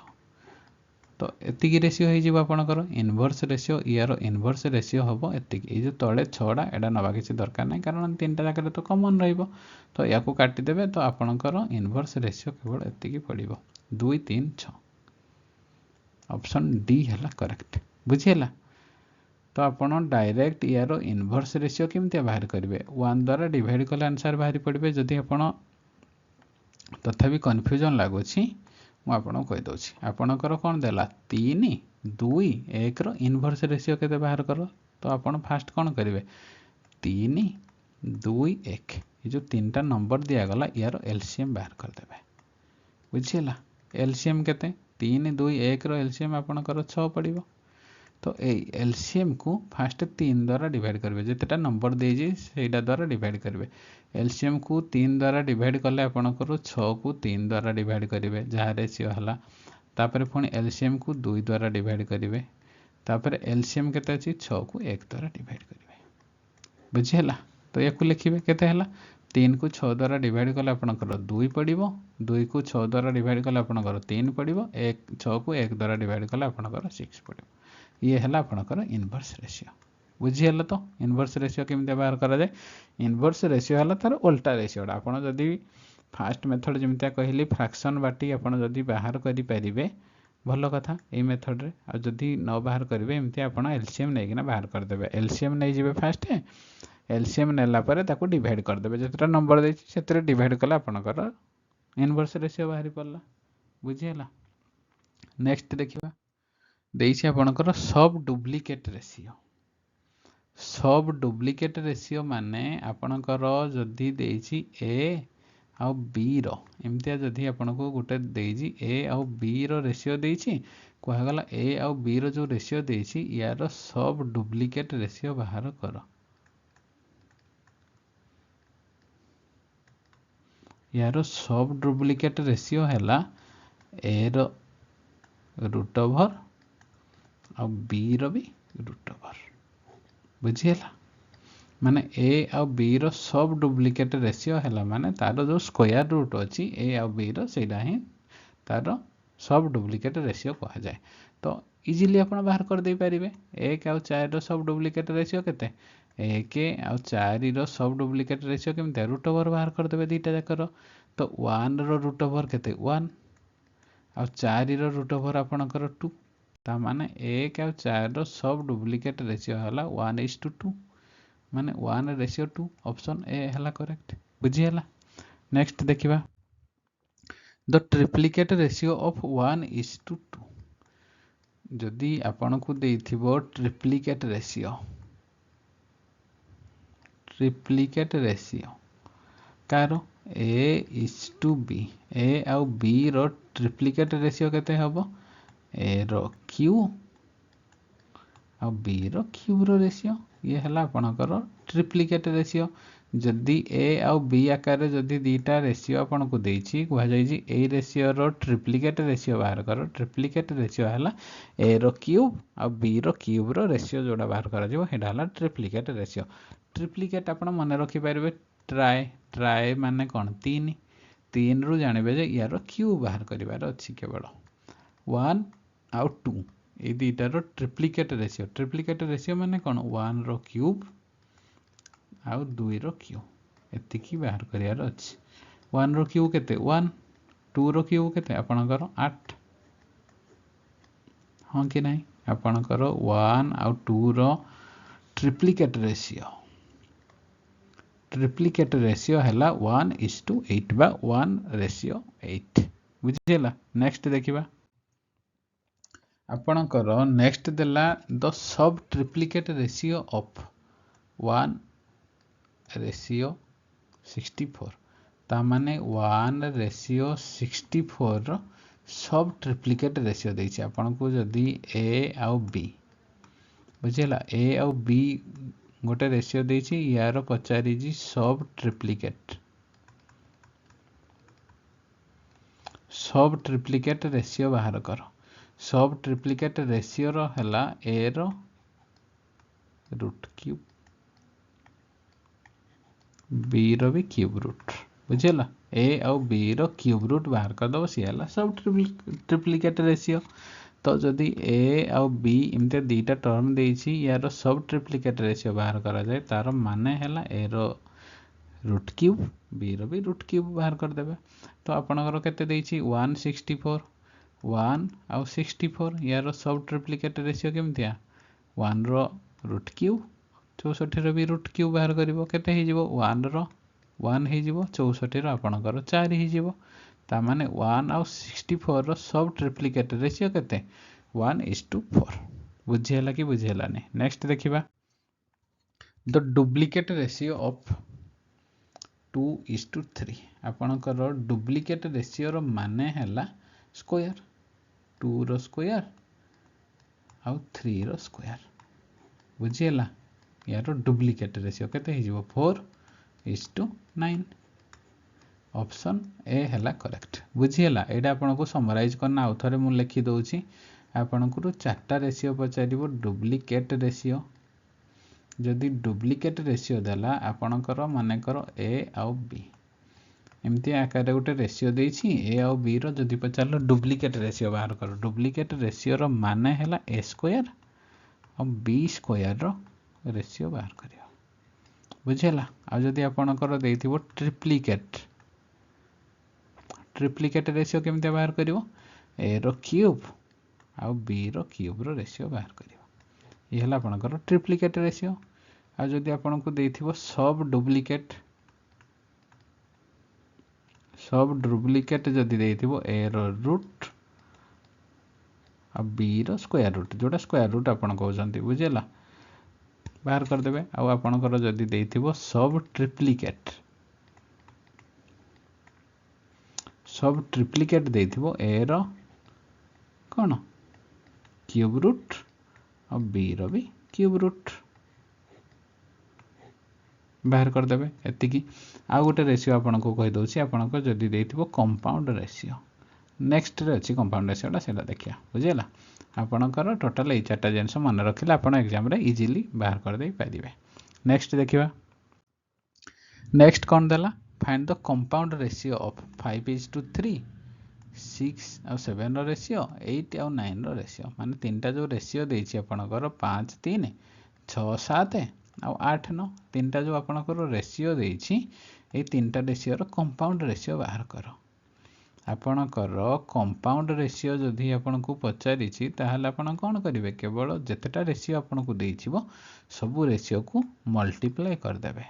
तो एतिकी रेशियो हे जिवो आपणकर इनवर्स रेशियो यार इनवर्स रेशियो हबो एतिकी ए जो तळे 6 टा एडा नबा किछि दरकार नै कारण तीनटा जाके तो कॉमन रहइबो तो याकू काटि देबे तो आपणकर इनवर्स रेशियो केवल एतिकी पड़िबो 2 3 6 ऑप्शन डी है करेक्ट बुझीला तो आपण डायरेक्ट यार इनवर्स रेशियो केमती बाहर करेंगे 1 द्वारा डिवाइड कले आंसर बाहरी पड़े जदि आपण तथापि कन्फ्यूजन लगुच मुझे कहीदे आपणकर कौन देला 3 2 1 रो इनवर्स रेशियो केते बाहर कर तो आपण फास्ट कौन करेंगे 3 2 1 ये जो 3टा नंबर दिगला यार एलसीएम बाहर करदे बुझीला एलसीएम केते 3 2 1 रो एलसीएम आपणकर 6 पड़िबो तो ए एलसीएम को फास्ट 3 द्वारा डिवाइड करेंगे जितेटा नंबर देजी सेटा द्वारा डिवाइड करेंगे एलसीएम को 3 द्वारा डिवाइड कले आपणकर 6 को 3 द्वारा डिवाइड करेंगे जहाँ रेशियो है तापर पुणी एलसीएम को 2 द्वारा डिवाइड करेंगे तापर एलसीएम केते अछि 6 को 1 द्वारा डिवाइड करेंगे बुझीला तो या लिखिए केते हला 3 को 6 द्वारा डिवाइड कले आपणकर 2 पड़िबो 2 को 6 द्वारा डिवाइड कले आपणकर 3 पड़िबो 1 6 को 1 द्वारा डिवाइड कले आपणकर 6 पड़िबो ये है आपणकर इनवर्स रेशियो बुझीगला तो इनवर्स रेशियो केमती बाहर करा जाए इनवर्स रेशियो है तार उल्टा रेशियोटा आपड़ जदि फास्ट मेथड जमितिया कहली फ्रैक्शन बाटी आपड़ जदि बाहर करें भल कथा ये मेथड रे आ जदि न बाहर करेंगे एमती आपड़ एलसीएम नहीं बाहर करदे एलसीएम नहीं जी फास्ट एलसीएम नेला ताको डिवाइड करदे जितना नंबर देते डिवाइड कले आपणकर इनवर्स रेशियो बाहरी पड़ला बुझीगला नेक्स्ट देखिबा देइछि आपणकर सब डुप्लिकेट रेशियो माने आपणकर जदि देइछि ए आउ बी रो एमतिया जदि आपनको गोटे देइछि ए आउ बी रो रेशियो देइछि कहगला ए आउ बी रो जो रेशियो देइछि यार सब डुप्लिकेट रेशियो बाहर कर यार सब डुप्लिकेट रेशियो हैला ए रो रूट ओवर आ बी रो भी रूट ओवर बुझीला माने ए आ बी रो सब डुप्लिकेट रेशियो हैला माने तार जो स्क्वायर रूट अछि ए आ बी रो सेटा ही तार सब डुप्लिकेट रेशियो कहा जाए तो इजीली आपण बाहर कर दे परिबे 1 आ 4 रो सब डुप्लिकेट रेशियो केते 1 आ 4 रो सब डुप्लिकेट रेशियो केमते रूट ओवर बाहर कर देबे दीटा जाकर तो 1 रो रूट ओवर केते 1 आ 4 रो रूट ओवर आपणकर 2 ता माने 1 आ 4 रो सब डुप्लिकेट रेशियो हला 1:2 माने 1:2 ऑप्शन ए हला करेक्ट बुझी हला नेक्स्ट देखिबा द ट्रिप्लिकेट रेशियो ऑफ 1:2 जदि आपण को देथिबो ट्रिप्लिकेट रेशियो कारो A:B ए आ B रो ट्रिप्लिकेट रेशियो केते हबो ए रो क्यू आ बी रो क्यू रो रेशियो ये हला आपणकर ट्रिप्लिकेट रेशियो जदि ए आ बी आकार जदि दीटा रेशियो आपन को देछि कहा जाय जी ए रेशियो रो ट्रिप्लिकेट रेशियो बाहर करो ट्रिप्लिकेट रेशियो हला ए रो क्यूब आ बी रो क्यूब रो रेशियो जोडा बाहर करा जिवो हेडा हला ट्रिप्लिकेट रेशियो ट्रिप्लिकेट आपन मन रखि पारबे ट्राई माने कोन 3 रु जानिबे जे यार क्यूब बाहर करिवार अछि केवल 1 आउ 2 ए दीटा रो ट्रिप्लिकेट रेशियो माने कोन 1 रो क्यूब आउ 2 रो क्यूब एतिकी बाहर करियार अछि 1 रो क्यूब केते 1 2 रो क्यूब केते आपनकर 8 हां कि नाही आपनकर 1 आउ 2 रो ट्रिप्लिकेट रेशियो हैला 1:8 बा 1:8 बुझिला नेक्स्ट देखिबा ଆପଣଙ୍କର ନେକ୍ସଟ ଦେଲା ଦ ସବ୍ ଟ୍ରିପ୍ଲିକେଟ୍ ରେସିଓ ଅଫ୍ 1:64 ତା ମାନେ 1:64 ସବ୍ ଟ୍ରିପ୍ଲିକେଟ୍ ରେସିଓ ଦେଇଛି ଆପଣଙ୍କୁ। ଯଦି ଏ ଆଉ ବି ବୁଝିଲା, ଏ ଆଉ ବି ଗୋଟେ ରେସିଓ ଦେଇଛି, ୟାର ପଚାରିଛି ସବ୍ ଟ୍ରିପ୍ଲିକେଟ୍ ରେସିଓ ବାହାର କର। ସବ୍ ଟ୍ରିପ୍ଲିକେଟ୍ ରେସିଓର ହେଲା ଏ ର ରୁଟ୍ କ୍ୟୁବ୍, ବି ର ବି କ୍ୟୁବ୍ ରୁଟ୍। ବୁଝିଲା, ଏ ଆଉ ବି ର କ୍ୟୁବ୍ ରୁଟ୍ ବାହାର କରିଦେବ, ସିଏ ହେଲା ସବ୍ ଟ୍ରିପ୍ଲିକେଟ୍ ରେସିଓ। ତ ଯଦି ଏ ଆଉ ବି ଏମିତି ଦୁଇଟା ଟର୍ମ ଦେଇଛି, ୟାର ସବ୍ ଟ୍ରିପ୍ଲିକେଟ୍ ରେସିଓ ବାହାର କରାଯାଏ, ତାର ମାନେ ହେଲା ଏ ର ରୁଟ୍ କ୍ୟୁବ୍, ବି ର ବି ରୁଟ୍ କ୍ୟୁବ୍ ବାହାର କରିଦେବେ। ତ ଆପଣଙ୍କର କେତେ ଦେଇଛି 164, 1 ଆଉ 64, ୟାର ସବ୍ ଟ୍ରିପ୍ଲିକେଟ୍ ରେସିଓ କେମିତିଆ 1 ର ରୁଟ୍ କ୍ୟୁବ୍, 64 ର ବି ରୁଟ୍ କ୍ୟୁବ୍ ବାହାର କରିବ, କେତେ ହେଇଯିବ 1 ର 1 ହେଇଯିବ, 64 ର ଆପଣଙ୍କର 4 ହେଇଯିବ। ତା ମାନେ 1 ଆଉ 64 ର ସବ୍ ଟ୍ରିପ୍ଲିକେଟ୍ ରେସିଓ କେତେ 1:4। ବୁଝିହେଲା କି ବୁଝିହେଲାନି? ନେକ୍ସଟ ଦେଖିବା ଦ ଡୁପ୍ଲିକେଟ୍ ରେସିଓ ଅଫ୍ 2:3। ଆପଣଙ୍କର ଡୁପ୍ଲିକେଟ୍ ରେସିଓର ମାନେ ହେଲା ସ୍କୋୟାର, 2 ର ସ୍କୋୟାର ଆଉ 3 ର ସ୍କୋୟାର। ବୁଝିହେଲା? ୟାର ଡୁପ୍ଲିକେଟ୍ ରେସିଓ କେତେ ହେଇଯିବ 4:9। ଅପସନ୍ ଏ ହେଲା କରେକ୍ଟ। ବୁଝିହେଲା? ଏଇଟା ଆପଣଙ୍କୁ ସମରାଇଜ୍ କରନା ଆଉ ଥରେ ମୁଁ ଲେଖି ଦେଉଛି। ଆପଣଙ୍କୁ 4ଟା ରେସିଓ ପଚାରିବ ଡୁପ୍ଲିକେଟ୍ ରେସିଓ। ଯଦି ଡୁପ୍ଲିକେଟ୍ ରେସିଓ ଦେଲା ଆପଣଙ୍କର ମନେକର ଏ ଆଉ ବି ଏମିତି ଆକାରରେ ଗୋଟେ ରେସିଓ ଦେଇଛି, ଏ ଆଉ ବି ର ଯଦି ପଚାରିଲ ଡୁପ୍ଲିକେଟ୍ ରେସିଓ ବାହାର କର, ଡୁପ୍ଲିକେଟ୍ ରେସିଓର ମାନେ ହେଲା ଏ ସ୍କୋୟାର ଆଉ ବି ସ୍କୋୟାରର ରେସିଓ ବାହାର କରିବ। ବୁଝିହେଲା? ଆଉ ଯଦି ଆପଣଙ୍କର ଦେଇଥିବ ଟ୍ରିପ୍ଲିକେଟ୍ ରେସିଓ କେମିତି ବାହାର କରିବ, ଏ ର କ୍ୟୁବ୍ ଆଉ ବି ର କ୍ୟୁବ୍ର ରେସିଓ ବାହାର କରିବ। ଇଏ ହେଲା ଆପଣଙ୍କର ଟ୍ରିପ୍ଲିକେଟ୍ ରେସିଓ। ଆଉ ଯଦି ଆପଣଙ୍କୁ ଦେଇଥିବ ସବ୍ ଡୁପ୍ଲିକେଟ୍ ଯଦି ଦେଇଥିବ ଏ ର ରୁଟ୍ ଆଉ ବି ର ସ୍କୋୟାର ରୁଟ୍, ଯୋଉଟା ସ୍କୋୟାର ରୁଟ୍ ଆପଣ କହୁଛନ୍ତି। ବୁଝିହେଲା? ବାହାର କରିଦେବେ। ଆଉ ଆପଣଙ୍କର ଯଦି ଦେଇଥିବ ସବ୍ ଟ୍ରିପ୍ଲିକେଟ୍ ଦେଇଥିବ ଏ ର କ'ଣ କ୍ୟୁବ୍ ରୁଟ୍ ଆଉ ବି ର ବି କ୍ୟୁବ୍ ରୁଟ୍, ବାହାର କରିଦେବେ। ଏତିକି। ଆଉ ଗୋଟେ ରେସିଓ ଆପଣଙ୍କୁ କହିଦେଉଛି, ଆପଣଙ୍କ ଯଦି ଦେଇଥିବ କମ୍ପାଉଣ୍ଡ ରେସିଓ, ନେକ୍ସଟରେ ଅଛି କମ୍ପାଉଣ୍ଡ ରେସିଓଟା, ସେଇଟା ଦେଖିବା। ବୁଝିହେଲା? ଆପଣଙ୍କର ଟୋଟାଲ ଏଇ 4ଟା ଜିନିଷ ମନେ ରଖିଲେ ଆପଣ ଏକ୍ଜାମରେ ଇଜିଲି ବାହାର କରିଦେଇ ପାରିବେ। ନେକ୍ସଟ ଦେଖିବା। ନେକ୍ସଟ କ'ଣ ଦେଲା, find the compound ratio of 5:3, 6 ଆଉ 7 ର ରେସିଓ, 8 ଆଉ 9 ର ରେସିଓ। ମାନେ ତିନିଟା ଯେଉଁ ରେସିଓ ଦେଇଛି ଆପଣଙ୍କର 5, 3, 6, 7 ଆଉ 8, 9, ତିନିଟା ଯେଉଁ ଆପଣଙ୍କର ରେସିଓ ଦେଇଛି, ଏଇ ତିନିଟା ରେସିଓର କମ୍ପାଉଣ୍ଡ ରେସିଓ ବାହାର କର। ଆପଣଙ୍କର କମ୍ପାଉଣ୍ଡ ରେସିଓ ଯଦି ଆପଣଙ୍କୁ ପଚାରିଛି, ତାହେଲେ ଆପଣ କ'ଣ କରିବେ, କେବଳ ଯେତେଟା ରେସିଓ ଆପଣଙ୍କୁ ଦେଇଥିବ ସବୁ ରେସିଓକୁ ମଲ୍ଟିପ୍ଲାଏ କରିଦେବେ।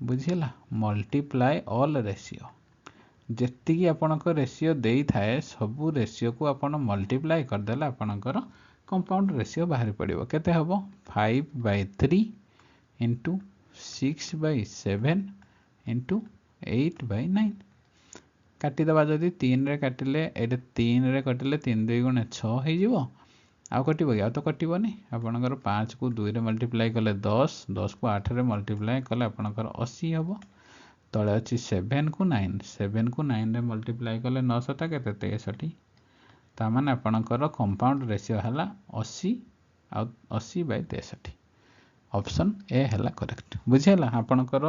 ବୁଝିହେଲା? Multiply all ratio. ଯେତିକି ଆପଣଙ୍କ ରେସିଓ ଦେଇଥାଏ ସବୁ ରେସିଓକୁ ଆପଣ ମଲ୍ଟିପ୍ଲାଏ କରିଦେଲେ ଆପଣଙ୍କର କମ୍ପାଉଣ୍ଡ ରେସିଓ ବାହାରି ପଡ଼ିବ। କେତେ ହେବ 5/3 ଇଣ୍ଟୁ 6/7 ଇଣ୍ଟୁ 8/9। କାଟିଦେବା। ଯଦି 3ରେ କାଟିଲେ, ଏଇଟା 3ରେ କାଟିଲେ 3 2 ଗୁଣେ 6 ହେଇଯିବ। ଆଉ କଟିବ କି? ଆଉ ତ କଟିବନି। ଆପଣଙ୍କର 5କୁ 2ରେ ମଲ୍ଟିପ୍ଲାଏ କଲେ 10, 10କୁ 8ରେ ମଲ୍ଟିପ୍ଲାଏ କଲେ ଆପଣଙ୍କର 80 ହେବ। ତଳେ ଅଛି 7କୁ 9, 7କୁ 9ରେ ମଲ୍ଟିପ୍ଲାଏ କଲେ 9 7 କେତେ 63। ତା ମାନେ ଆପଣଙ୍କର କମ୍ପାଉଣ୍ଡ ରେସିଓ ହେଲା 80 ଆଉ 80/63। ଅପସନ୍ ଏ ହେଲା କରେକ୍ଟ। ବୁଝିହେଲା? ଆପଣଙ୍କର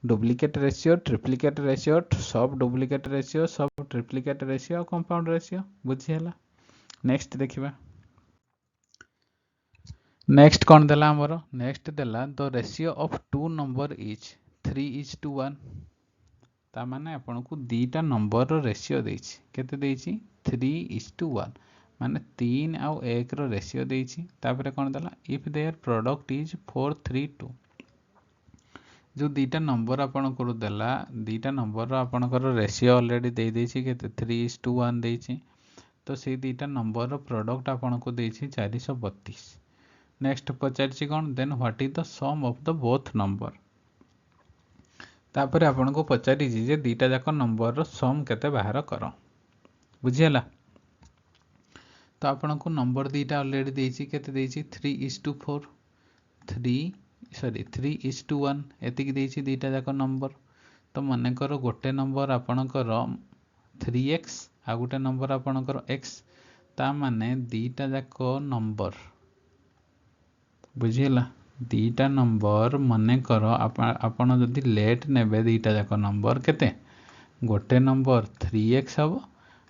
ଡୁପ୍ଲିକେଟ୍ ରେସିଓ, ଟ୍ରିପ୍ଲିକେଟ୍ ରେସିଓ, ସବ୍ ଡୁପ୍ଲିକେଟ୍ ରେସିଓ, ସବ୍ ଟ୍ରିପ୍ଲିକେଟ୍ ରେସିଓ ଆଉ କମ୍ପାଉଣ୍ଡ ରେସିଓ। ବୁଝିହେଲା? ନେକ୍ସଟ ଦେଖିବା। ନେକ୍ସଟ କ'ଣ ଦେଲା ଆମର, ନେକ୍ସଟ ଦେଲା the ratio of 2 number is 3:1। ତା ମାନେ ଆପଣଙ୍କୁ ଦୁଇଟା ନମ୍ବରର ରେସିଓ ଦେଇଛି। କେତେ ଦେଇଛି 3:1, ମାନେ 3 ଆଉ 1ର ରେସିଓ ଦେଇଛି। ତାପରେ କ'ଣ ଦେଲା, ଇଫ୍ ଦେୟାର ପ୍ରଡକ୍ଟ ଇଜ୍ 4, 3, 2। ଯେଉଁ ଦୁଇଟା ନମ୍ବର ଆପଣଙ୍କର ଦେଲା, ଦୁଇଟା ନମ୍ବରର ଆପଣଙ୍କର ରେସିଓ ଅଲରେଡ଼ି ଦେଇଦେଇଛି କେତେ 3:1 ଦେଇଛି। तो से दुईटा नंबर प्रोडक्ट आपको देछि 432। नेक्स्ट पचारि कौन then what is the sum of the both number. तापर आपको पचारि जे दुईटा जाक नंबर सम केते बाहर कर। बुझीगला। तो आपको नंबर दुईटा ऑलरेडी देछि केते देछि 3:4 3:1 एतिक देछि दुईटा जाक नंबर। तो मनकर गोटे नंबर आपणकर 3x आ गोटे नंबर आपणकर x ता माने दुईटा जाक नंबर। बुझीगला। दुईटा नंबर मनकर आपण जदि लेट नेबे दुईटा जाक नंबर केते गोटे नंबर 3x हम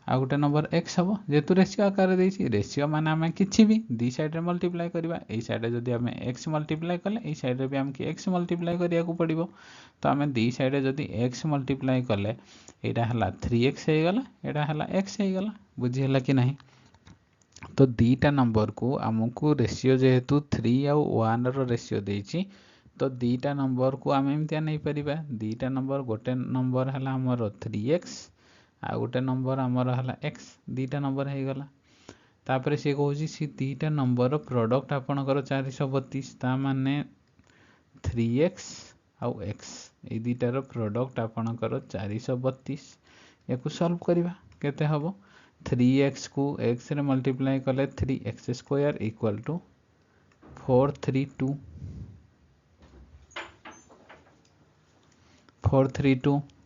आ गोटे नंबर x हम जेतु रेशियो आकार देछि। रेशियो माने आमे किछि भी दी साइड रे मल्टीप्लाई करबा। एई साइड रे जदि आमे x मल्टीप्लाई कले एई साइड रे भी आमके x मल्टीप्लाई करिया को पड़िबो। तो आमे दी साइड रे जदि x मल्टीप्लाई कले एटा हला 3x हे गला एटा हला x हे गला। बुझीगला कि नहीं। तो दुईटा नंबर को आमको रेशियो जेहेतु 3 आ 1 रो रेशियो देछि तो दुईटा नंबर को आम एमतिया नहीं परिबा। दुईटा नंबर गोटे नंबर हला हमर 3x आ गोटे नंबर हमर हला x दुईटा नंबर हे गला। तापर से कहूची सी दुईटा नंबर प्रोडक्ट आपणकर 432 ता माने 3x आ x ए दुईटार प्रोडक्ट आपणकर 432। याकू सॉल्व करबा केते हबो 3x को x रे मल्टीप्लाई कले 3x square equal to 432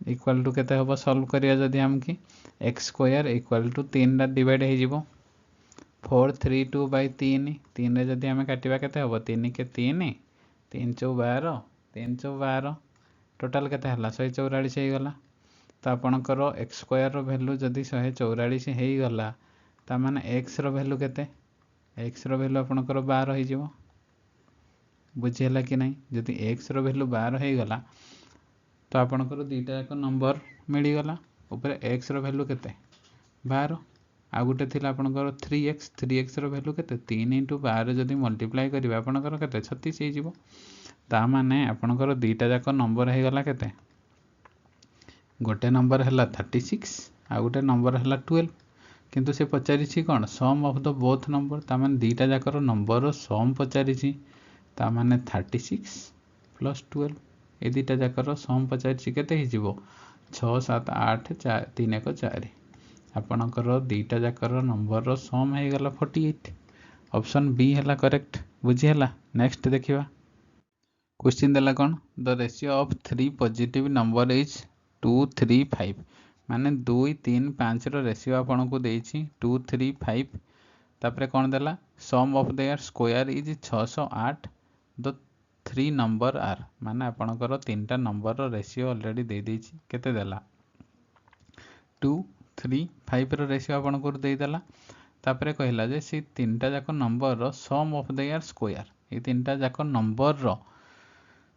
equal to केते हबो सॉल्व करिया जदि हम की x स्क्वायर इक्वल टू 3 रा डिवाइड हे जिवो 432 बाय 3 3 रे जदि हम काटिबा केते हबो 3 के 3 3 चौ 12 3 चौ 12 टोटल केते हला 144 हे गला। तो आपणकर x स्क्वायर रो वैल्यू जदि 144 हे गला ता माने x रो वैल्यू केते x रो वैल्यू आपणकर 12 हे जिवो। बुझियला कि नहीं। जदि x रो वैल्यू 12 हे गला तो आपणकर दुईटा जाक नंबर मिली गला। ऊपर x रो वैल्यू केते 12 आ गुटे थिला आपणकर 3x रो वैल्यू केते 3 * 12 जदि मल्टीप्लाई करिबा आपणकर केते 36 हे जिवो। ता माने आपणकर दुईटा जाक नंबर हे गला केते गोटे नंबर हला 36 आ गोटे नंबर हला 12 किंतु से पचारिछि कोन सम ऑफ द बोथ नंबर ता माने दुईटा जाकर नंबर सम पचारिछि ता माने 36 प्लस 12 ए दुईटा जाकर सम पचारिछि केते हे जिवो 6 7 8 4 3 1 4 आपणकर दुईटा जाकर नंबर सम हे गला 48। ऑप्शन बी हला करेक्ट। बुझी हला। नेक्स्ट देखिबा क्वेश्चन देला कोन the ratio of 3 positive number is 2 3 5 माने 2 3 5 रो रेशियो आपनको देछि 2 3 5 तापरे कोन देला sum of their square is 608 the 3 number are माने आपनकर तीनटा नंबर रो रेशियो ऑलरेडी दे देछि केते देला 2 3 5 रो रेशियो आपनको दे देला। तापरे कहला जे से तीनटा जाक नंबर रो सम ऑफ देयर स्क्वायर ए तीनटा जाक नंबर रो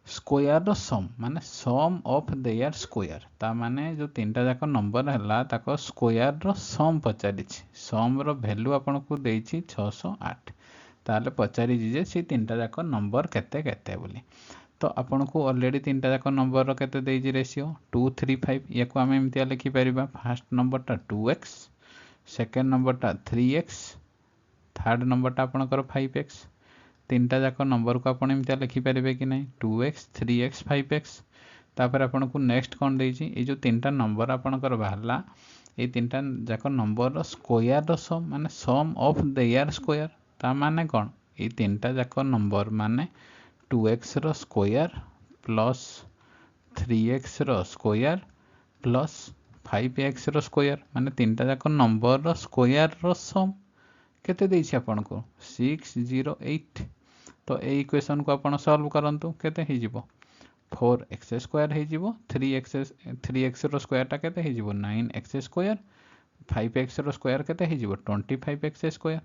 स्क्वायर रो सम माने सम ऑफ देयर स्क्वायर ता माने जो तीनटा जाक नंबर हला ताको स्क्वायर रो सम पचारिछि सम रो वैल्यू आपनको देछि 608 ताले पचारि जे से तीनटा जाक नंबर केते केते बोली। तो आपनको ऑलरेडी तीनटा जाक नंबर रो केते देछि रेशियो 2 3 5 याको हम एमतिया लिखि परिबा फर्स्ट नंबर ता 2x सेकंड नंबर ता 3x थर्ड नंबर ता आपनकर 5x तीनटा जाक नंबर को आपण एमतिया लिखि परिबे कि नहीं 2x 3x 5x तापर आपनको नेक्स्ट कोन देछि ए जो तीनटा नंबर आपनकर बाहरला ए तीनटा जाक नंबर रो स्क्वायर रो सम माने सम ऑफ देयर स्क्वायर ता माने कोन ए तीनटा जाक नंबर माने 2x रो स्क्वायर प्लस 3x रो स्क्वायर प्लस 5x रो स्क्वायर माने तीनटा जाक नंबर रो स्क्वायर रो सम केते देछि आपनको 608। तो ए इक्वेशन को आपण सॉल्व करंतु केते हे जिवो 4x स्क्वायर हे जिवो 3x रो स्क्वायर ता केते हे जिवो 9x स्क्वायर 5x रो स्क्वायर केते हे जिवो 25x स्क्वायर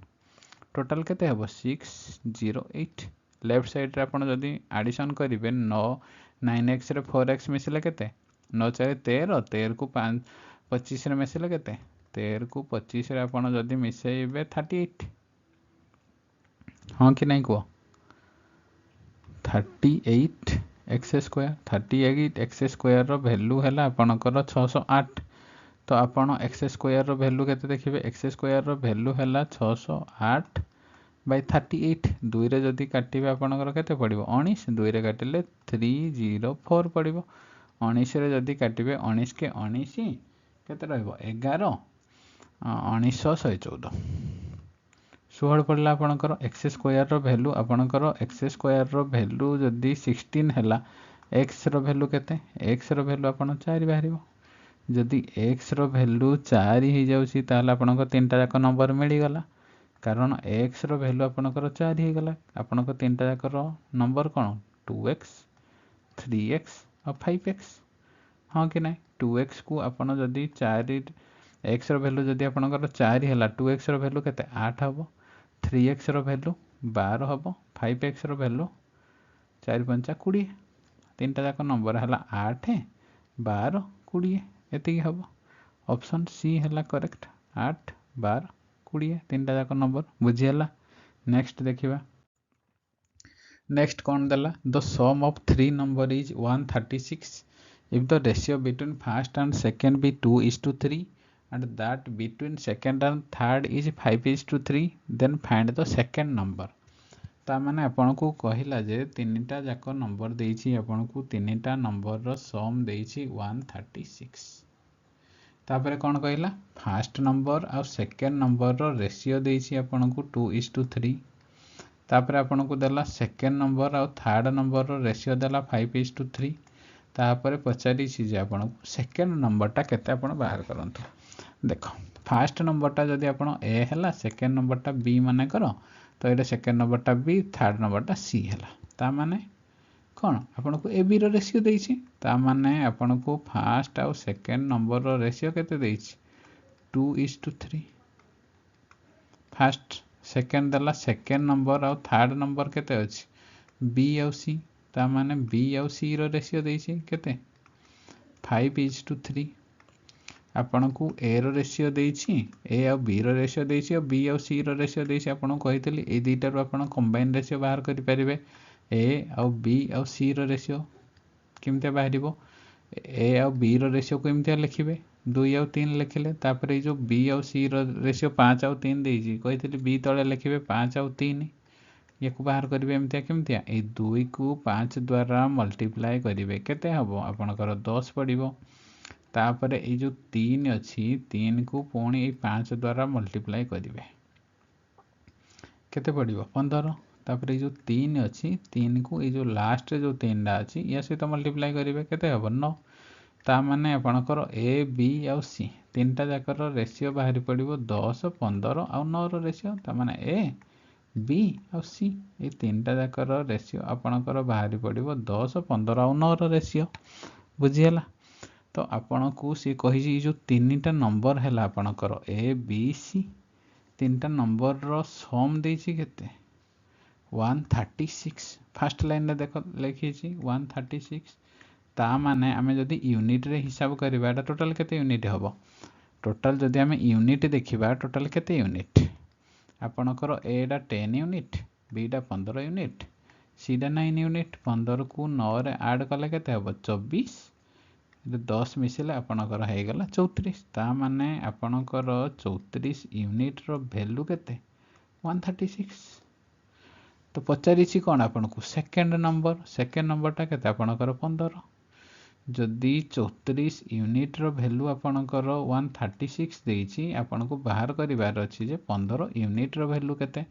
टोटल केते हबो 608। लेफ्ट साइड रे आपण जदी एडिशन करिवे 9x रे 4x मिसले केते 9 4 13 13 को 5 25 रे मिसले केते 13 को 25 रे आपण जदी मिसेइबे 38 हां कि नहीं को 38x square 38x square rho value हैला आपनकर 608 तो आपण एक्स स्क्वायर रो वैल्यू केते देखिबे एक्स स्क्वायर रो वैल्यू हैला 608 बाय 38 दुई रे जदी काटिबे आपनकर केते पड़िबो 19 दुई रे काटिले 304 पड़िबो 19 रे जदी काटिबे 19 के 19 केते रहइबो 11 1914 16 पड़ला आपनकर एक्स स्क्वायर रो वैल्यू आपनकर एक्स स्क्वायर रो वैल्यू जदी 16 हैला एक्स रो वैल्यू केते एक्स रो वैल्यू आपण 4 बाहरिबो जदि एक्स रो वैल्यू 4 ही जाउची ताहला आपनको तीनटा जाक नंबर मिली गला कारण एक्स रो वैल्यू आपनकर 4 ही गला आपनको तीनटा जाक रो नंबर कोन 2x 3x और 5x हां कि नै 2x को आपण जदि 4 x रो वैल्यू जदि आपनकर 4 हैला 2x रो वैल्यू केते 8 हबो 3x रो वैल्यू 12 हबो 5x रो वैल्यू 4 5 20 तीनटा जाक नंबर हैला 8 12 20 एति हबो ऑप्शन सी हैला करेक्ट 8 12 20 तीनटा जाक नंबर बुझियला नेक्स्ट देखिबा नेक्स्ट कोन देला the sum of three number is 136 if the ratio between first and second be 2:3 and that between second and third is 5:3 then find the second number ता माने आपन को कहिला जे तीनटा जाक नंबर देइछि आपन को तीनटा नंबर रो सम देइछि 136 तापरे कोन कहिला फर्स्ट नंबर आ सेकंड नंबर रो रेशियो देइछि आपन को 2:3 तापरे आपन को देला सेकंड नंबर आ थर्ड नंबर रो रेशियो देला 5:3 तापरे पचारि छि जे आपन को सेकंड नंबरटा केते आपन बाहर करंतु देखो फर्स्ट नंबरटा जदि आपन ए हैला सेकंड नंबरटा बी माने करो तो ये सेकंड नंबरटा बी थर्ड नंबरटा सी हैला ता माने कोन आपन को ए बी रो रेशियो देइछि ता माने आपन को फर्स्ट आ सेकंड नंबर रो रेशियो केते देइछि 2:3 फर्स्ट सेकंड दला सेकंड नंबर आ थर्ड नंबर केते अछि बी आ सी ता माने बी आ सी रो रेशियो देइछि केते 5:3 आपन को ए रो रेशियो देइछि ए आ बी रो रेशियो देइछि आ बी आ सी रो रेशियो देइछि आपन को कहितली ए दुईटा रो आपन कंबाइन रेशियो बाहर करि परिबे ए आ बी आ सी रो रेशियो किमते बाहरिबो ए आ बी रो रेशियो को इमते लिखिबे 2 आ 3 लिखिले तापरे जो बी आ सी रो रेशियो 5 आ 3 देइछि कहितली बी तळे लिखिबे 5 आ 3 याकू बाहर करिवे एमते केमतिया ए 2 को 5 द्वारा मल्टीप्लाई करिवे केते हबो आपनकर 10 पडिबो तापरे ए जो 3 अछि 3 को पुणी ए 5 द्वारा मल्टीप्लाई करिवे केते पडिबो 15 तापरे जो 3 अछि 3 को ए जो लास्ट जो 3 डा अछि या सहित मल्टीप्लाई करिवे केते हबो 9 ता माने आपनकर ए बी आ सी तीनटा जाकर रेशियो बाहरी पडिबो 10 15 आ 9 रो रेशियो ता माने ए बी आ सी ए तीनटा जाकर रेशियो आपनकर बाहरी पडिबो 10 15 आ 9 रो रेशियो बुझियला तो आपन को सी कहि जो तीनटा नंबर हैला आपनकर ए बी सी तीनटा नंबर रो सम देछि केते 136 फर्स्ट लाइन रे देखो लिखि छि 136 ता माने हमें जदी यूनिट रे हिसाब करबा एटा टोटल केते यूनिट हबो टोटल जदी हमें यूनिट देखिबा टोटल केते यूनिट आपनकर ए डा 10 यूनिट बी डा 15 यूनिट सी डा 9 यूनिट 15 को 9 रे ऐड कले केते हबो 24 10 मिसिले आपनकर हे गला 34 ता माने आपनकर 34 यूनिट रो वैल्यू केते 136 तो पचारि छि कोन आपन को सेकंड नंबरटा केते आपनकर 15 जदि 34 यूनिट रो वैल्यू आपनकर 136 देछि आपन को बाहर करिवार अछि जे 15 यूनिट रो वैल्यू केते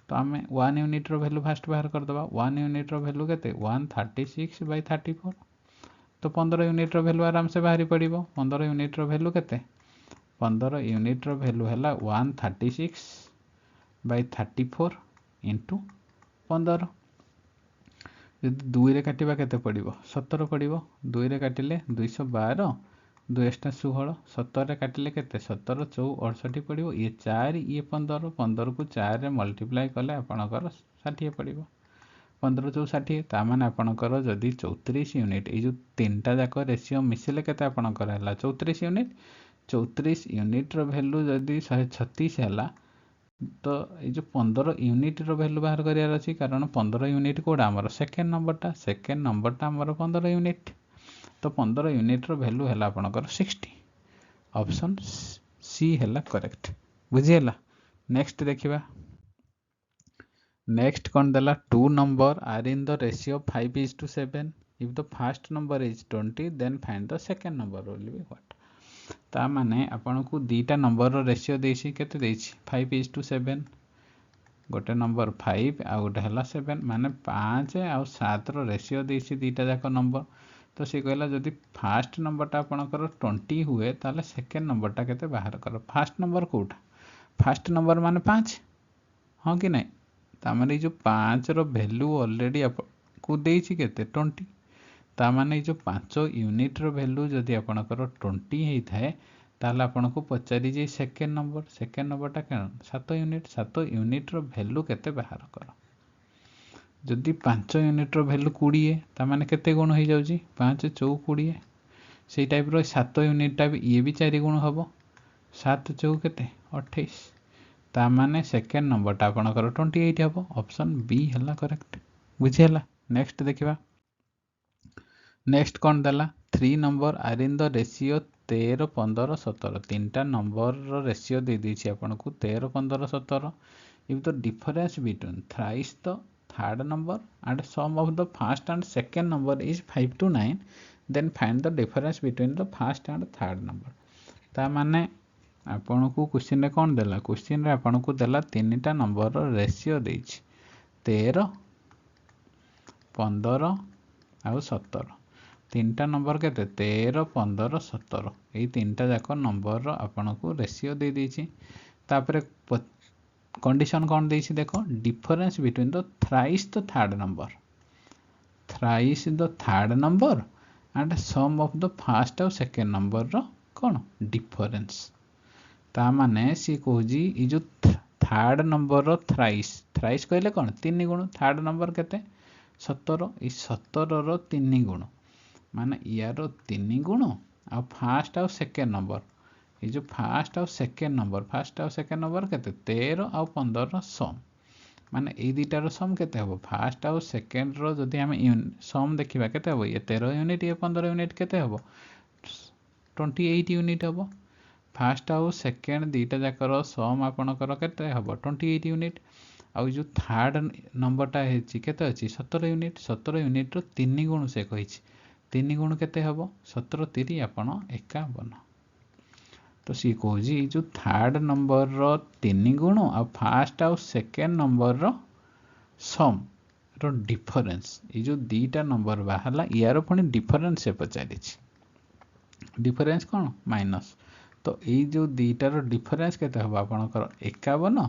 तो हमें 1 यूनिट रो वैल्यू फर्स्ट बाहर कर दबा 1 यूनिट रो वैल्यू केते 136 बाय 34 तो 15 यूनिट रो वैल्यू आराम से बाहरी पड़िबो 15 यूनिट रो वैल्यू केते 15 यूनिट रो वैल्यू हैला 136 बाय 34 इनटू 15 यदि 2 रे काटिबा केते पड़िबो 17 पड़िबो 2 रे काटिले 212 2 एक्स्ट्रा 16 17 रे काटिले केते 17 4 68 पड़िबो ये 4 ये 15 15 को 4 रे मल्टीप्लाई कले आपनकर 60 पड़िबो 15 4 60 ता माने आपनकर जदी 34 यूनिट ए जो तीनटा जाक रेशियो मिसिले केते आपनकर हैला 34 यूनिट रो वैल्यू जदी 136 हैला तो ये जो 15 यूनिट रो वैल्यू बाहर करियार अछि कारण 15 यूनिट कोडा हमर सेकंड नंबरटा हमर 15 यूनिट तो 15 यूनिट रो वैल्यू हैला आपनकर 60 ऑप्शन सी है करेक्ट बुझीगला। नेक्स्ट देखिबा नेक्स्ट कौन देला 2 number are in the ratio 5:7 if the first number is 20 then find the second number will be what. ता माने आपन को दीटा नंबर रो रेशियो देछि केते देछि 5:7 गोटे नंबर 5 आ गोटे हला 7 माने 5 आ 7 रो रेशियो देछि दीटा जाक नंबर। तो सी कहला जदि फर्स्ट नंबरटा आपणकर 20 हुए ताले सेकेंड नंबरटा केते बाहर कर। फर्स्ट नंबर कोटा फर्स्ट नंबर माने 5 हाँ कि नहीं तामाने जो 5 रो वैल्यू ऑलरेडी आपको देछि केते 20 तामाने जो 5 यूनिट रो वैल्यू जदि आपणकर 20 हेई थाए ताले आपनको पचारि जे सेकेंड नंबरटा केन 7 यूनिट रो वैल्यू केते बाहर कर। जदि 5 यूनिट रो वैल्यू 20 तामाने केते गुण हो जाउची 5 चौ 20 सेही टाइप रो 7 यूनिट टा ये भी 4 गुण हबो 7 चौ केते 28 तामाने सेकेंड नंबरटा आपणकर 28 हबो। ऑप्शन बी हला करेक्ट बुझियला। नेक्स्ट देखिबा नेक्स्ट कौन देला 3 number are in the ratio 13 15 17 तीनटा नंबर रो रेशियो दे देछि आपनको 13 15 17 if the difference between thrice the third number and sum of the first and second number is 5 to 9 then find the difference between the first and third number. ता माने आपनको question रे कौन देला question रे आपनको देला तीनटा नंबर रो ratio देछि 13 15 आ 17 तीनटा नंबर केते 13 15 17 यही तीनटा जाक नंबर आपनको रेशियो दे देछि। तापरे कंडीशन कौन देछि देखो difference between the thrice the third number and sum of the first और सेकंड नंबर रो कौन डिफरेंस। ता माने सी कहूजी ई जो थर्ड नंबर रो थ्राइस कहले कौन 3 गुण थर्ड नंबर केते 17 ई 17 रो 3 गुण माने यार 3 गुण आ फर्स्ट और सेकंड नंबर ये जो फर्स्ट और सेकंड नंबर केते 13 और 15 रो सम माने ए दुटा रो सम केते हबो फर्स्ट और सेकंड रो जदि हम सम देखिबा केते हबो ये 13 यूनिट ये 15 यूनिट केते हबो 28 यूनिट हबो। फर्स्ट और सेकंड दुटा जाक रो सम आपनकर केते हबो 28 यूनिट आ जो थर्ड नंबरटा हेछि केते अछि 17 यूनिट रो 3 गुण से कहिछि 3 गुण केते हबो 17 3 आपण 51। तो सी कहूजी जो थर्ड नंबर रो 3 गुण आ फर्स्ट और सेकंड नंबर रो सम रो डिफरेंस ये जो दीटा नंबर बाहरला यार पुनी डिफरेंस से पचारिछि डिफरेंस कौन माइनस। तो ये जो दीटा रो डिफरेंस केते हबो आपनकर 51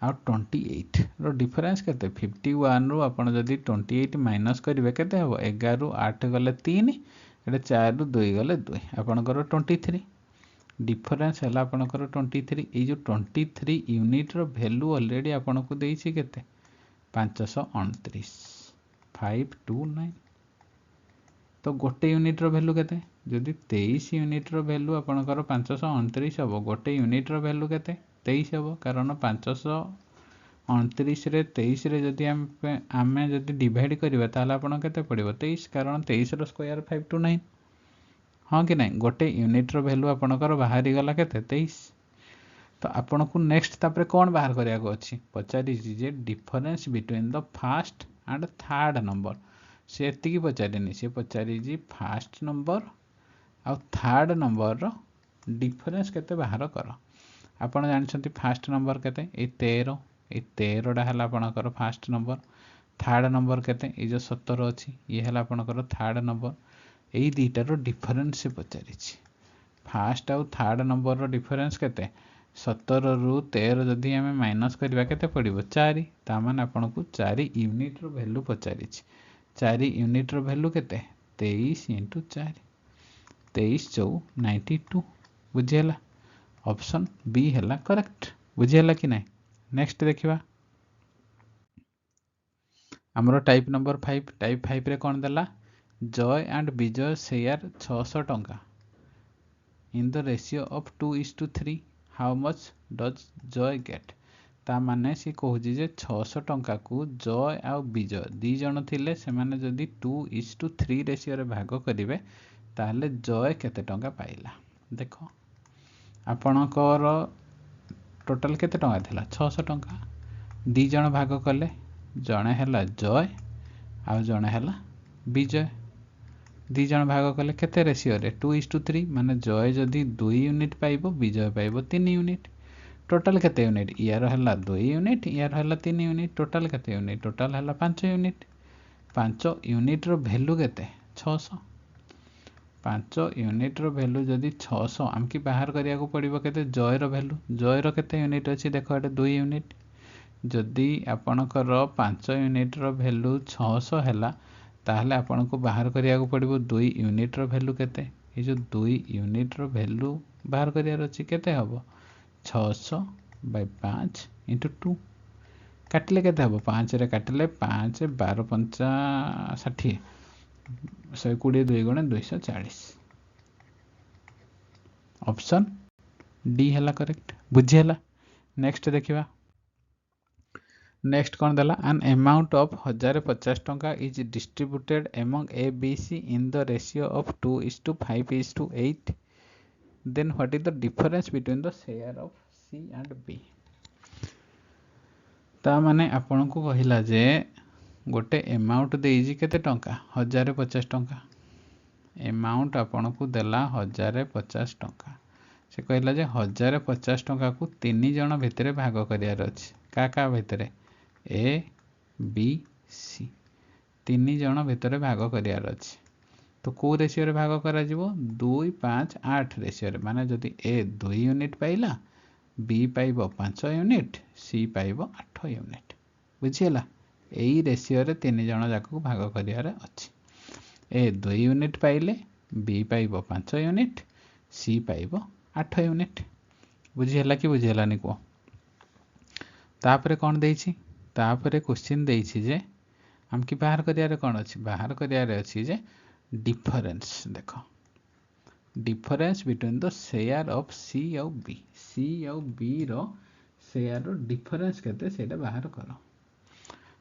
आ 28 रो डिफरेंस केते 51 रो आपण जदी 28 माइनस करिवे केते हबो 11 रो 8 गले 3 एटा 4 रो 2 गले 2 आपनकर 23 डिफरेंस हला आपनकर 23 ए जो 23 यूनिट रो वैल्यू ऑलरेडी आपनको देछि केते 529 529। तो गोटे यूनिट रो वैल्यू केते जदि 23 यूनिट रो वैल्यू आपनकर 529 हबो गोटे यूनिट रो वैल्यू केते 23 हबो कारण 529 रे 23 रे जदि आमे जदि डिवाइड करिबा ताला आपण केते पड़िबो 23 कारण 23 रो स्क्वायर 529 हाँ कि नहीं गोटे यूनिट रो वैल्यू आपनकर बाहरी गला केते 23। तो आपन को नेक्स्ट तापरे कोन बाहर करिया को अछि पचारि जे difference between the first and third number से एतिकी पचारिनी से पचारि जी फर्स्ट नंबर आ थर्ड नंबर रो डिफरेंस केते बाहर कर। आपण जानछंती फर्स्ट नंबर केते ए 13 डा हला आपनकर फर्स्ट नंबर थर्ड नंबर केते ए जो 17 अछि ये हला आपनकर थर्ड नंबर एई दीटा रो डिफरेंस से पचारिछि फर्स्ट और थर्ड नंबर रो डिफरेंस केते 17 रु 13 जदि हमें माइनस करबा केते पड़िबो 4 ता माने आपन को 4 यूनिट रो वैल्यू पचारिछि 4 यूनिट रो वैल्यू केते 23 * 4 23 4 92 बुझियला। ऑप्शन बी हला करेक्ट बुझियला कि नहीं। नेक्स्ट देखिबा हमरो टाइप नंबर 5 टाइप 5 रे कोन देला जॉय एंड विजय शेयर 600 टंका in the ratio of 2:3 how much does Joy get. ता माने सी कहूजी जे 600 टंका को जॉय आ विजय दी जण थिले से माने जदी 2:3 रेशियो रे भाग करिवे ताहले जॉय केते टंका पाइला। देखो ଆପଣଙ୍କର टोटाल केते टंका थिला 600 टंका 2 जण भाग कले जणे हैला जय आ जणे हैला विजय 2 जण भाग कले केते रेशियो रे 2:3 माने जय जदि 2 यूनिट पाइबो विजय पाइबो 3 यूनिट टोटाल केते यूनिट यार हैला 2 यूनिट यार हैला 3 यूनिट टोटाल केते यूनिट टोटाल हैला 5 यूनिट 5 यूनिट रो वैल्यू केते 600 5 यूनिट रो वैल्यू जदि 600 आमकी बाहर करिया को पड़िबो केते जय रो वैल्यू जय रो केते यूनिट अछि देखो एटे 2 यूनिट जदि आपणकर 5 यूनिट रो वैल्यू 600 हैला ताहले आपनको बाहर करिया को पड़िबो 2 यूनिट रो वैल्यू केते ए जो 2 यूनिट रो वैल्यू बाहर करिया अछि केते हबो 600 बाय 5 into 2 काटिले केते हबो 5 रे काटिले 5 12 5 60 120 2 गुणे 240 ऑप्शन डी हैला करेक्ट बुझी हैला नेक्स्ट देखिबा नेक्स्ट कौन देला an amount of 1050 टंका is distributed among A, B, C in the ratio of 2:5:8 then what is the difference between the share of C and B ता माने आपन को कहिला जे गोटे अमाउंट देइजी केते टंका 1050 टंका अमाउंट आपन को देला 1050 टंका से कहला जे 1050 टंका को 3 जण भितरे भाग करियार अछि का का भितरे ए बी सी 3 जण भितरे भाग करियार अछि तो को रेशियो रे भाग करा जिवो 2 5 8 रेशियो रे माने जदि ए 2 यूनिट पाइला बी पाइबो 5 यूनिट सी पाइबो 8 यूनिट बुझियला एई रेशियो रे 3 जण जाको भाग करियार अछि ए 2 यूनिट पाइले बी पाइबो 5 यूनिट सी पाइबो 8 यूनिट बुझियला कि बुझियलानी को तापरे कोन देइछि तापरे क्वेश्चन देइछि जे हम की बाहर करियारे कोन अछि बाहर करियारे अछि जे डिफरेंस देखो difference between the share of C और बी रो शेयर रो डिफरेंस केते सेटा बाहर करो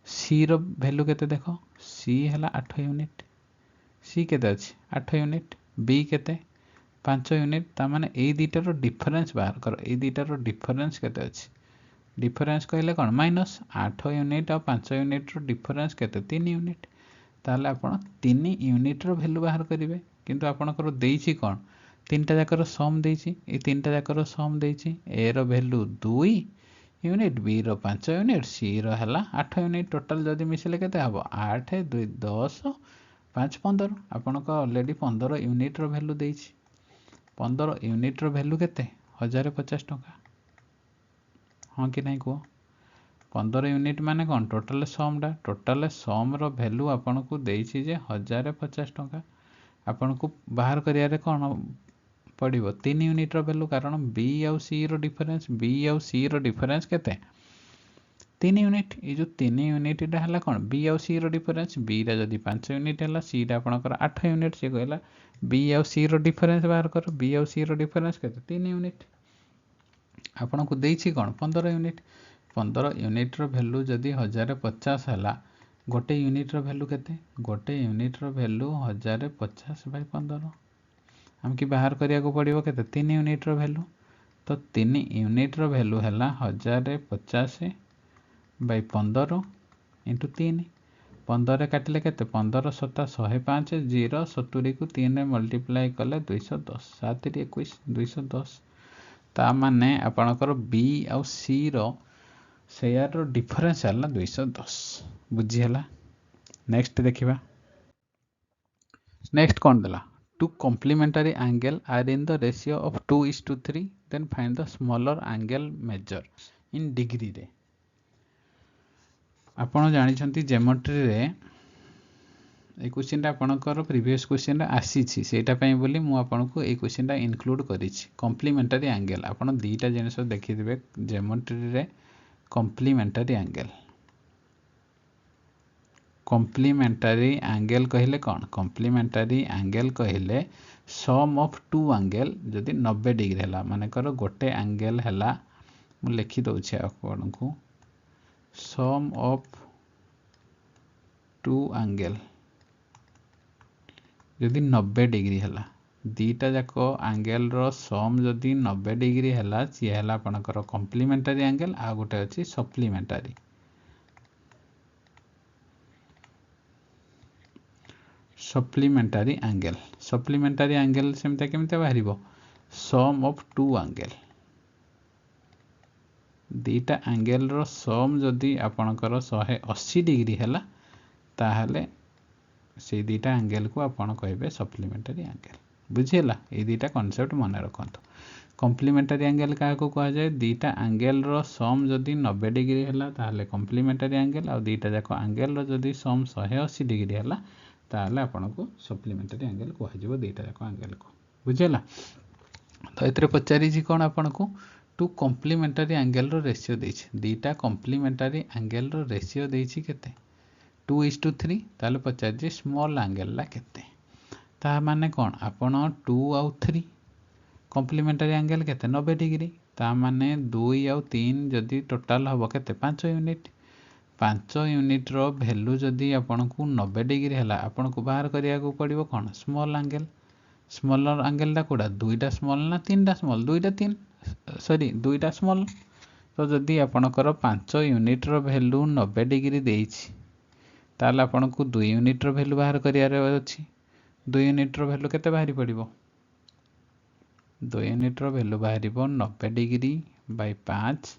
सी रो वैल्यू केते देखो सी हला 8 यूनिट सी केते अछि 8 यूनिट बी केते 5 यूनिट ता माने ए दीटा रो डिफरेंस बाहर करो ए दीटा रो डिफरेंस केते अछि डिफरेंस कहले कोन माइनस 8 यूनिट और 5 यूनिट रो डिफरेंस केते 3 यूनिट ताले आपण 3 यूनिट रो वैल्यू बाहर करिवे किंतु आपणकर देइछि कोन तीनटा जाकर सम देइछि ए तीनटा जाकर सम देइछि ए रो वैल्यू 2 यूनिट बी रो 5 यूनिट सी रो हला 8 यूनिट टोटल जदी मिसले केते हबो 8 2 10 5 15 आपणक ऑलरेडी 15 यूनिट रो वैल्यू देइछि 15 यूनिट रो वैल्यू केते 1050 टंका हां कि नहीं को 15 यूनिट माने कोन टोटल सम रो वैल्यू आपन को देइछि जे 1050 टंका आपन को बाहर करिया रे कोन पड़िबो 3 यूनिट रो वैल्यू कारण बी और सी रो डिफरेंस केते 3 यूनिट ए जो 3 यूनिट टा हला कोन बी और सी रो डिफरेंस बी रा जदी 5 यूनिट हला सी रा आपनकर 8 यूनिट से कहला बी और सी रो डिफरेंस बाहर करो बी और सी रो डिफरेंस केते 3 यूनिट आपन को देइछि कोन 15 यूनिट 15 यूनिट रो वैल्यू जदी 1050 हला गोटे यूनिट रो वैल्यू केते गोटे यूनिट रो वैल्यू 1050 बाय 15 हम की बाहर करिया को पड़िबो केते 3 यूनिट रो वैल्यू तो 3 यूनिट रो वैल्यू हला 1050 बाय 15 into 3 15 रे काटिले केते 15 7 105 0 70 को 3 रे मल्टीप्लाई कले 210 7 रे 21 210 ता माने आपनकर बी और सी रो शेयर रो डिफरेंस हला 210 बुझी हला नेक्स्ट देखिबा नेक्स्ट कोन देला two complementary angle are in the ratio of 2:3 then find the smaller angle measure in degree रे आपण जानि छंती ज्योमेट्री रे ए क्वेश्चन आपनकर प्रीवियस क्वेश्चन रे आसी छि सेटा पई बोली मु आपनको ए क्वेश्चन टा इंक्लूड करि छि कॉम्प्लीमेंटरी एंगल आपण दीटा जिनिस देखि दिबे ज्योमेट्री रे कॉम्प्लीमेंटरी एंगल कहले कोन कॉम्प्लीमेंटरी एंगल कहले सम ऑफ टू एंगल जदी 90 डिग्री हला माने करो गोटे एंगल हला मु लिखि दउ छै आपनको सम ऑफ टू एंगल जदी 90 डिग्री हला दीटा जाक एंगल रो सम जदि 90 डिग्री है सी है आपणकर कॉम्प्लीमेंटरी एंगल आ गोटे अच्छी सप्लीमेंटरी एंगल सेमता केमते बाहर सम ऑफ टू एंगल दीटा एंगल रो सम जदि आपणकर 180 डिग्री है ताहले से दीटा एंगल को आपण कहे सप्लीमेंटरी एंगल बुझीला ये दीटा कॉन्सेप्ट मन रखत कॉम्प्लीमेंटरी एंगल क्या कह जाए दीटा एंगल रो सम जदि 90 डिग्री है ताहले कॉम्प्लीमेंटरी एंगल आ दीटा जाक एंगल रो जदि सम 180 डिग्री है ताहले आपण को सप्लीमेंटरी एंगल कह दीटा जाक एंगल को बुझीला तो ये पचारि कौन आपण को टू कॉम्प्लीमेंटरी एंगल रो रेशियो देछि दीटा कॉम्प्लीमेंटरी एंगल रो रेशियो देछि केते 2:3 ताले पचारि स्मॉल एंगल ला केते ता माने कौन आपण 2 आउ 3 कॉम्प्लीमेंटरी एंगल केते 90 डिग्री ता माने 2 आउ 3 जदि टोटल हबो केते 5 यूनिट 5 यूनिट रो वैल्यू जदि आपण को 90 डिग्री हला आपण को बाहर करिया को पड़िबो कौन स्मॉल एंगल स्मॉलर एंगल दा कोडा दुईटा स्मॉल ना तीनटा स्मॉल दुईटा तीन सॉरी दुईटा स्मॉल तो जदि आपणकर 5 यूनिट रो वैल्यू 90 डिग्री देछि ताले आपण को 2 यूनिट रो वैल्यू बाहर करियार अछि 2 यूनिट रो वैल्यू केते बाहरी पड़िबो 2 यूनिट रो वैल्यू बाहरिबो 90 डिग्री बाय 5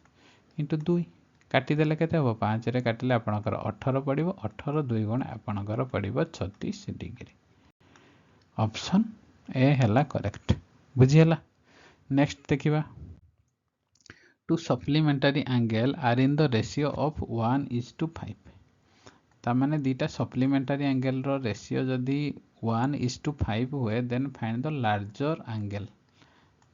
इंटू 2 काटी देले केते हो 5 रे काटिले आपणकर 18 पड़िबो 18 2 गुण आपणकर पड़िबो 36 डिग्री ऑप्शन ए हैला करेक्ट बुझियला नेक्स्ट देखिबा two supplementary angle are in the ratio of 1:5 तामाने दीटा सप्लीमेंटरी एंगल रो रेशियो जदि 1:5 हुए then find the larger angle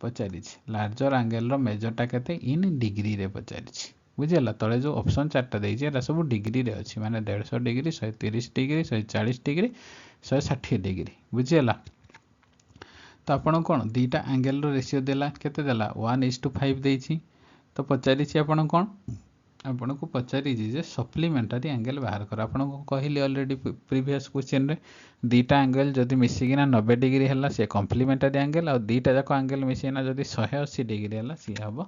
पचारि लार्जर एंगल रो मेजरटा केते इन डिग्री रे पचारि बुझियला तळे जो ऑप्शन चारटा देछि एरा सब डिग्री रे अछि माने 150 डिग्री 130 डिग्री 140 डिग्री 160 डिग्री बुझियला तो आपण कोन दीटा एंगल रो रेशियो देला केते देला 1:5 देछि तो पचारि आपण कोन आपण को पचारि जे सप्लीमेंटरी एंगल बाहर कर आपण को कहली ऑलरेडी प्रीवियस क्वेश्चन रे दीटा एंगल जदि मिसिकिना 90 डिग्री हला से कॉम्प्लीमेंटरी एंगल और दीटा जाक एंगल मिसिकिना जदि 180 डिग्री हला सी हबो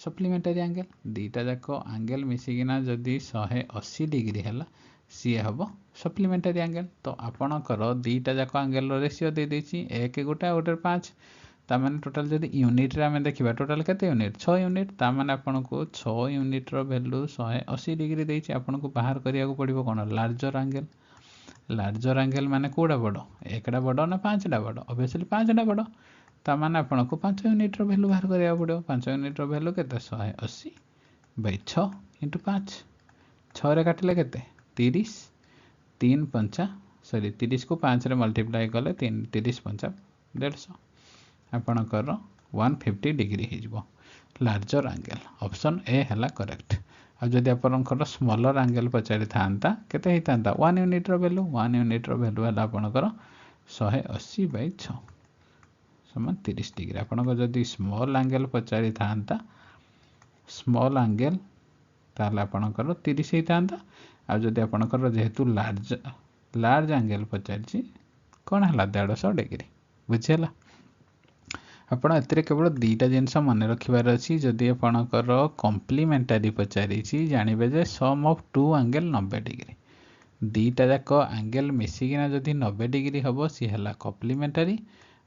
सप्लीमेंटरी एंगल दीटा जाक एंगल मिसिकिना जदि 180 डिग्री हला सी हबो सप्लीमेंटरी एंगल तो आपण कर दीटा जाक एंगल रो रेशियो दे देछि 1 गोटा गोटे 5 तामाने टोटल जदि यूनिट रे आमे देखिबा टोटल केते यूनिट 6 यूनिट तामाने आपण को 6 यूनिट रो वैल्यू 180 डिग्री देछि आपण को बाहर करिया को पड़िबो कोन लार्जर एंगल माने कोडा बडो एकडा बडो ना पांचडा बडो ऑब्वियसली पांचडा बडो तामाने आपण को 5 यूनिट रो वैल्यू बाहर करिया पड़िबो 5 यूनिट रो वैल्यू केते 180 बाय 6 इंटू 5 6 रे काटिले केते 30 3 5 सॉरी 30 को 5 रे मल्टीप्लाई कले 3 30 5 150 आपणकर 150 डिग्री हो लार्जर एंगल ऑप्शन ए हैला करेक्ट आ जदि आपणकर स्मॉलर एंगल पचारि थांता केते हितांता 1 यूनिट रो वैल्यू हैला आपणकर 180 बाय 6 समान 30 डिग्री आपणकर जदि स्मॉल एंगल पचारि थांता स्मॉल एंगल ताले आपणकर 30 हितांता आ जदि आपणकर जेहेतु लार्ज एंगल पचारि कोन हैला 150 डिग्री बुझियला आपण एतरे केवल दीटा जिनस मन रखिबार अछि जदि आपणकर कॉम्प्लीमेंटरी पचारि जानिबे जे sum of two angle 90 degree दीटा जाक एंगल मिसिकिना जदि 90 डिग्री हबो सी हला कॉम्प्लीमेंटरी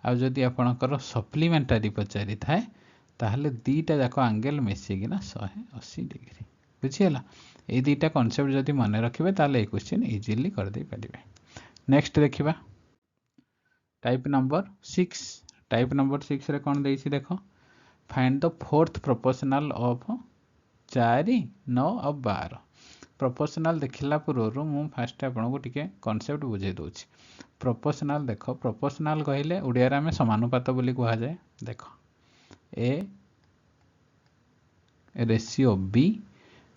आ जदि आपणकर सप्लीमेंटरी पचारि थाए ताहले दीटा जाक एंगल मिसिकिना 180 डिग्री बुझियला ए दीटा कांसेप्ट जदि मन रखिबे ताहले ए क्वेश्चन इजीली कर दे परिबे नेक्स्ट देखिबा टाइप नंबर 6 टाइप नंबर 6 रे कौन देछि देखो find the fourth proportional of 4 9 और 12 प्रोपोर्शनल देखला पूर्व मु फास्ट आपन को टिके कांसेप्ट बुझे दोछि प्रोपोर्शनल देखो प्रोपोर्शनल कहिले उडिया रे में समानुपात बोली कहा जाए देखो ए रेशियो बी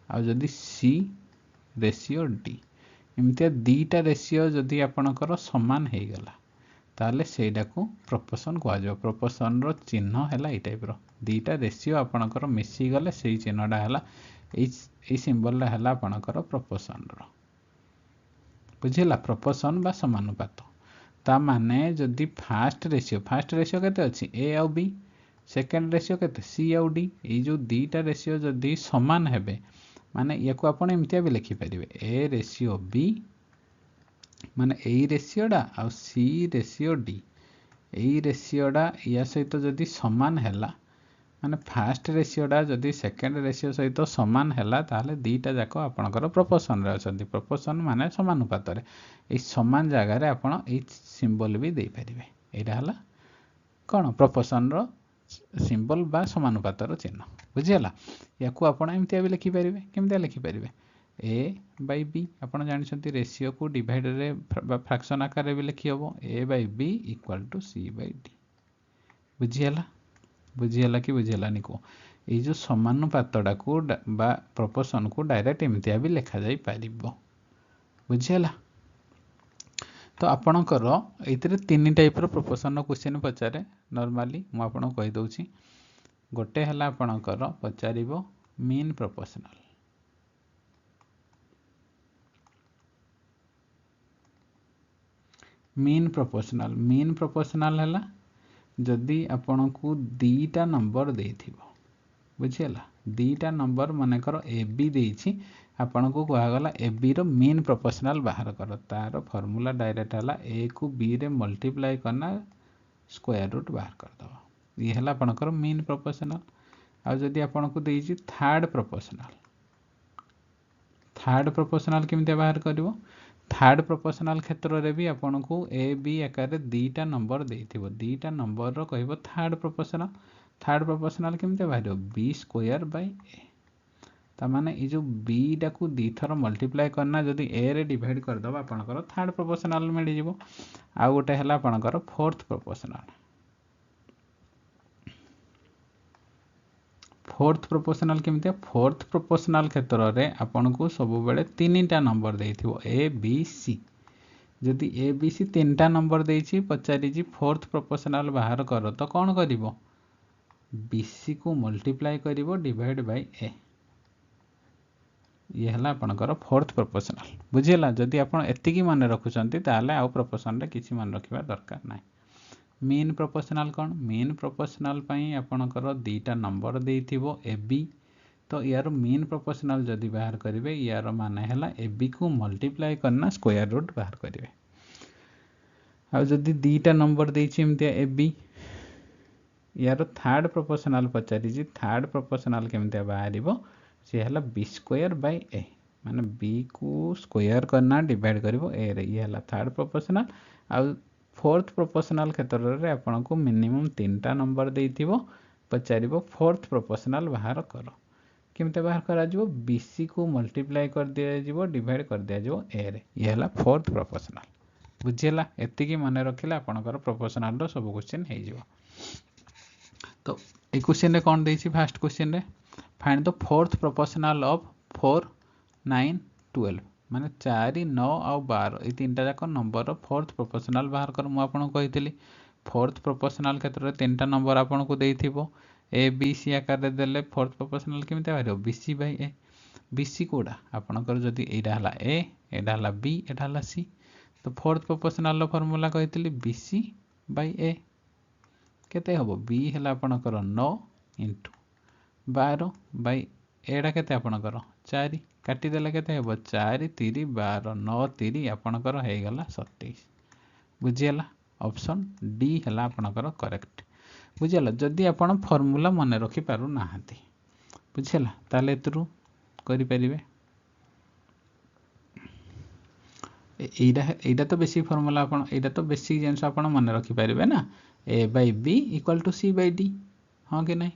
आ जदि सी रेशियो डी इमतिया दीटा रेशियो जदि आपनकर समान हे गला ताले सेडा को प्रोपोर्शन कहा जाय प्रोपोर्शन रो चिन्ह हैला ए टाइप रो दीटा रेशियो आपनकर मिसी गले सेही चिन्हडा हैला ए सिंबल हैला आपनकर प्रोपोर्शन रो बुझिला प्रोपोर्शन बा समानुपात ता माने जदि फास्ट रेशियो केते अछि ए आउ बी, सेकेंड रेशियो केते सी आउ डी, ये जो दीटा रेशियो जदि समान हेबे माने याको आपण एमतिया भी लिखि परिबे ए रेशियो बी माने ए रेशियोडा आ सी रेशियो डी, ए रेशियोडा या सहित जदि समान हैला माने फास्ट रेशियोडा जदि सेकेंड रेशियो सहित समान हैला ताहले दीटा जाक आपणकर प्रोपोर्शन रे अछंती। प्रोपोर्शन माने समानुपात रे, ए समान जगह रे आपण ए सिंबल भी दे परिबे। एटा हला कोन प्रोपोर्शन रो सिंबल बा समानुपात रो चिन्ह बुझियला। याकू आपण एमतिया भी लिखि परिबे, केमतिया लिखि परिबे ए बाई बी, आपण जानिछंती रेशियो को डिवाइड रे फ्रैक्शन आकार रे भी लिखि हबो A by B equal to C by D. बुझियला कि बुझियलानी को ए जो समानुपातडा को बा प्रोपोर्शन को डायरेक्ट एमतिया भी लिखा जाई पारिबो। बुझियला। तो आपणकर एथिरे तीन टाइप रो प्रोपोर्शन रो क्वेश्चन पचारे नॉर्मली मु आपन कहि दउछि। गोटे हला आपणकर पचारिबो मीन प्रोपोर्शनल, मीन प्रोपोर्शनल हला जदि आपण को दीटा नंबर देथिबो। बुझियला, दीटा नंबर मानेकर ए बी देछि, आपण को कहा गला ए बी रो मीन प्रोपोर्शनल बाहर कर। तार फार्मूला डायरेक्ट हला ए को बी रे मल्टीप्लाई करना स्क्वायर रूट बाहर कर दबो। ये हला आपणकर मीन प्रोपोर्शनल। आ जदि आपण को देछि थर्ड प्रोपोर्शनल केमते बाहर करिवो। थर्ड प्रोपोर्शनल क्षेत्र रे भी आपण को ए बी आकार दीटा नंबर देथिबो, दीटा नंबर रो कहबो थर्ड प्रोपोर्शनल केमते बाहरियो बी स्क्वायर बाय ए। ता माने ए जो बी डा को दी थर मल्टीप्लाई करना जदि ए रे डिवाइड कर दबा आपणकर थर्ड प्रोपोर्शनल मिलि जिवो। आ गोटे हला आपणकर फोर्थ प्रोपोर्शनल केमते। फोर्थ प्रोपोर्शनल क्षेत्र रे आपण को सब बेले तीनटा नंबर देथिबो ए बी सी। जदि ए बी सी तीनटा नंबर देछि पचारि जी फोर्थ प्रोपोर्शनल बाहर कर तो कोन करिवो बी सी को मल्टीप्लाई करिवो डिवाइड बाय ए। ये हला आपणकर फोर्थ प्रोपोर्शनल। बुझियला। जदि आपण एतिकी माने रखुचंती ताले आउ प्रोपोर्शन रे किछि मान रखिबा दरकार नै। मीन प्रोपोर्शनल कोन, मीन प्रोपोर्शनल पई आपणकर दीटा नंबर देथिबो ए बी, तो यार मीन प्रोपोर्शनल जदि बाहर करिवे यार माने हला ए बी को मल्टीप्लाई करना स्क्वायर रूट बाहर करिवे। आ जदि दीटा नंबर देछि एमते ए बी, यार थर्ड प्रोपोर्शनल पचारि जी थर्ड प्रोपोर्शनल केमते बाहरिबो से हला बी स्क्वायर बाय ए, माने बी को स्क्वायर करना डिवाइड करिवो ए रे। ये हला थर्ड प्रोपोर्शनल। आ फोर्थ प्रोपोर्शनल क्षेत्र रे आपण को मिनिमम तीनटा नंबर देथिबो पचारिबो फोर्थ प्रोपोर्शनल बाहर करो। केमते बाहर करा जिवो बी सी को मल्टीप्लाई कर दिया जिवो डिवाइड कर दिया जिवो ए रे। ये हला फोर्थ प्रोपोर्शनल। बुझियला। एतिकी माने रखिले आपणकर प्रोपोर्शनल रो सब क्वेश्चन हे जिवो। तो ए क्वेश्चन रे कोन देछि फर्स्ट क्वेश्चन रे find the fourth proportional of 4 9 12 माने 4 9 और 12 ये तीनटा जाक नंबर रो फोर्थ प्रोपोर्शनल बाहर कर। मु आपन कहितली फोर्थ प्रोपोर्शनल क्षेत्र रे तीनटा नंबर आपन को देथिबो ए बी सी आकार रे देले फोर्थ प्रोपोर्शनल केमते बाहरियो B C by A. B C कोडा आपनकर जदि एडा हला ए, एडा हला बी, एडा हला सी, तो fourth proportional row formula कहितली B C by ए केते हबो बी हला आपनकर 9 इनटू 12 बाय एडा केते आपनकर 4 काटी देले केते हेबो 4 3 12 9 3 आपनकर हे गला 27। बुझियला। ऑप्शन डी हला आपनकर करेक्ट। बुझियला। जदि आपण फार्मूला मन रखि पारु नाहंती बुझियला ताले एतरु करि परिबे। एडा तो बेसिक फार्मूला आपण एडा तो बेसिक जेंस आपण मन रखि परिबे ना A by B equal to C by D. हां कि नहीं।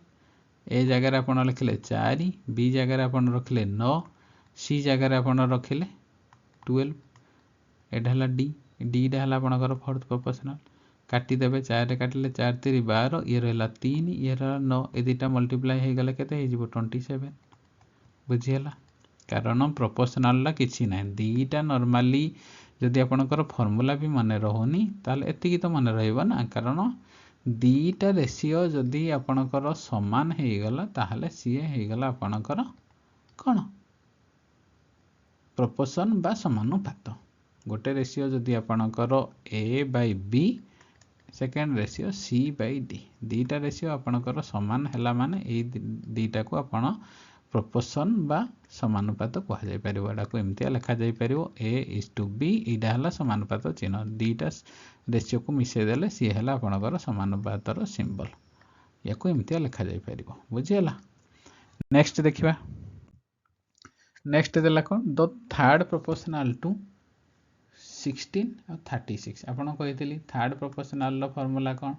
ए जगह आप लिखिले 4, बी जगह आप रखिले 9, सी जगह आप रखिले 12, एटा हला डी, डी टा हला आपनकर फोर्थ प्रोपोर्शनल। काटी देबे 4 रे काटिले 4 3 12 ये रहला 3 ये रहला 9 ए दुटा मल्टीप्लाई हे गले केते हे जिवो 27। बुझियला। कारण प्रोपोर्शनल ला किछि नै दीटा नॉर्मली जदि आपनकर फार्मूला भी माने रहोनी ताले एतिकी तो माने रहइबो ना। कारण दीटा रेशियो जदि आपनकर समान हे गला ताहले सीए हे गला आपनकर कोन प्रोपोर्शन बा समानुपात। गोटे रेशियो जदि आपणकर A by B second ratio C by D दीटा रेशियो आपणकर समान हैला माने ए दीटा को आपण प्रोपोर्शन बा समानुपात कह जाय परिबो एडा को एमतिया लिखा जाय परिबो ए इज टू बी इडा हला समानुपात चिन्ह दीटा रेशियो को मिसे देले सी हला आपणकर समानुपातर सिंबल या को एमतिया लिखा जाय परिबो बुझियला। नेक्स्ट देखिबा नेक्स्ट देला कोन द थर्ड प्रोपोर्शनल टू 16 और 36 आपण कहितली थर्ड प्रोपोर्शनल रो फार्मूला कोन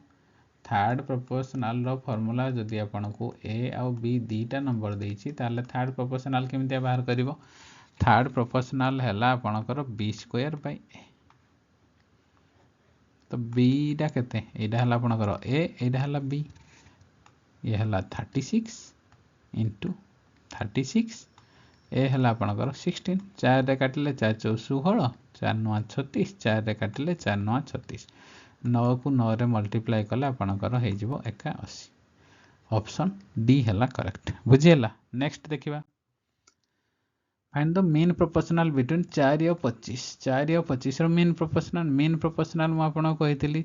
थर्ड प्रोपोर्शनल रो फार्मूला जदि आपण को ए और बी दीटा नंबर देछि ताले थर्ड प्रोपोर्शनल केमिति बाहर करिवो थर्ड प्रोपोर्शनल हैला आपणकर b स्क्वायर बाय a तो b डा केते एडा हला आपणकर a एडा हला b ये हला 36 into 36 ए हला आपणकर 16 4 रे काटिले 4 4 16 4 9 36 4 रे काटिले 4 9 36 9 को 9 रे मल्टीप्लाई कले आपणकर हे जिवो 81 ऑप्शन डी हला करेक्ट बुझियला। नेक्स्ट देखिबा find the mean proportional between 4 और 25 4 और 25 रो मीन प्रोपोर्शनल मु आपण कहितली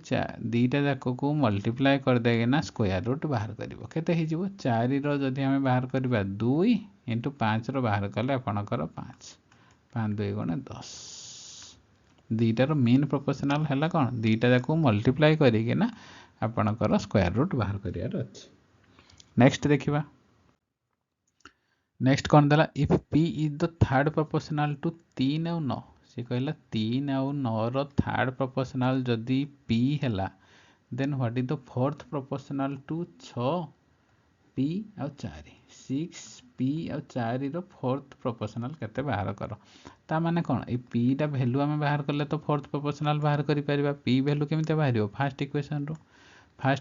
दीटा जाको को मल्टीप्लाई कर देगे स्क्वायर रूट बाहर करिवो केते हे जिवो 4 रो जदि हमें बाहर करबा 2 into 5 रो बाहर कले आपणकर 5 5 2 गुणे 10 दीटा रो मीन प्रोपोर्शनल हैला कोन दीटा जाको मल्टीप्लाई करिके ना आपणकर स्क्वायर रूट बाहर करियार अछि। नेक्स्ट देखिबा नेक्स्ट कौन देला if p is the third proportional to 3 और 9 से कहला 3 और 9 रो थर्ड प्रोपोर्शनल जदि p हैला then what is the fourth proportional to 6 p और 4 6 p और 4 रो फोर्थ प्रोपोर्शनल केते बाहर करो ता माने कोन ए p टा वैल्यू हम बाहर करले तो फोर्थ प्रोपोर्शनल बाहर करि परिबा p वैल्यू केमिते बाहरियो फर्स्ट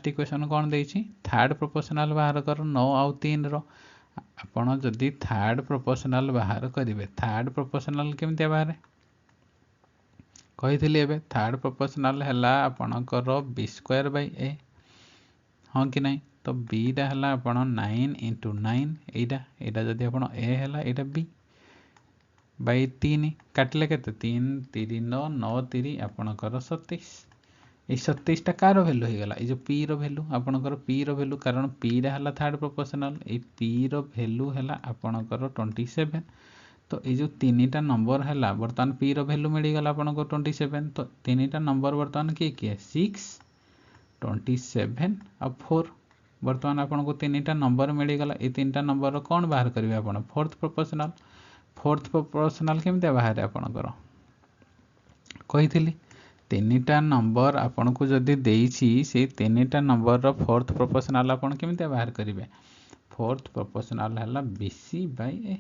इक्वेशन कोन देछि थर्ड प्रोपोर्शनल बाहर करो 9 और 3 रो आपण जदि थर्ड प्रोपोर्शनल बाहर करिवे थर्ड प्रोपोर्शनल केमिते बाहर कहितली एबे थर्ड प्रोपोर्शनल हैला आपणकर b स्क्वायर बाय a हां कि नहीं तो b डा हैला आपण 9 into 9 एडा जदि आपण a हैला एडा b बाय 3 काटले केते 3 3 9 9 3 आपणकर 27 ए 27 टा कार वैल्यू हे गला ए जो p रो वैल्यू आपणकर p रो वैल्यू कारण p रा हला थर्ड प्रोपोर्शनल ए p रो वैल्यू हला आपणकर 27 तो ए जो तीनटा नंबर हला वर्तमान p रो वैल्यू मिली गला आपणको 27 तो तीनटा नंबर वर्तमान के 6 27 और 4 वर्तमान आपणको तीनटा नंबर मिली गला ए तीनटा नंबर रो कोन बाहर करिवे आपण फोर्थ प्रोपोर्शनल केमिते बाहर आपणकर कहितली तीनटा नंबर आपन को जदि देइछि से तीनटा नंबर रो फोर्थ प्रोपोर्शनल आपन केमिते बाहर करिवे फोर्थ प्रोपोर्शनल हला bc बाय a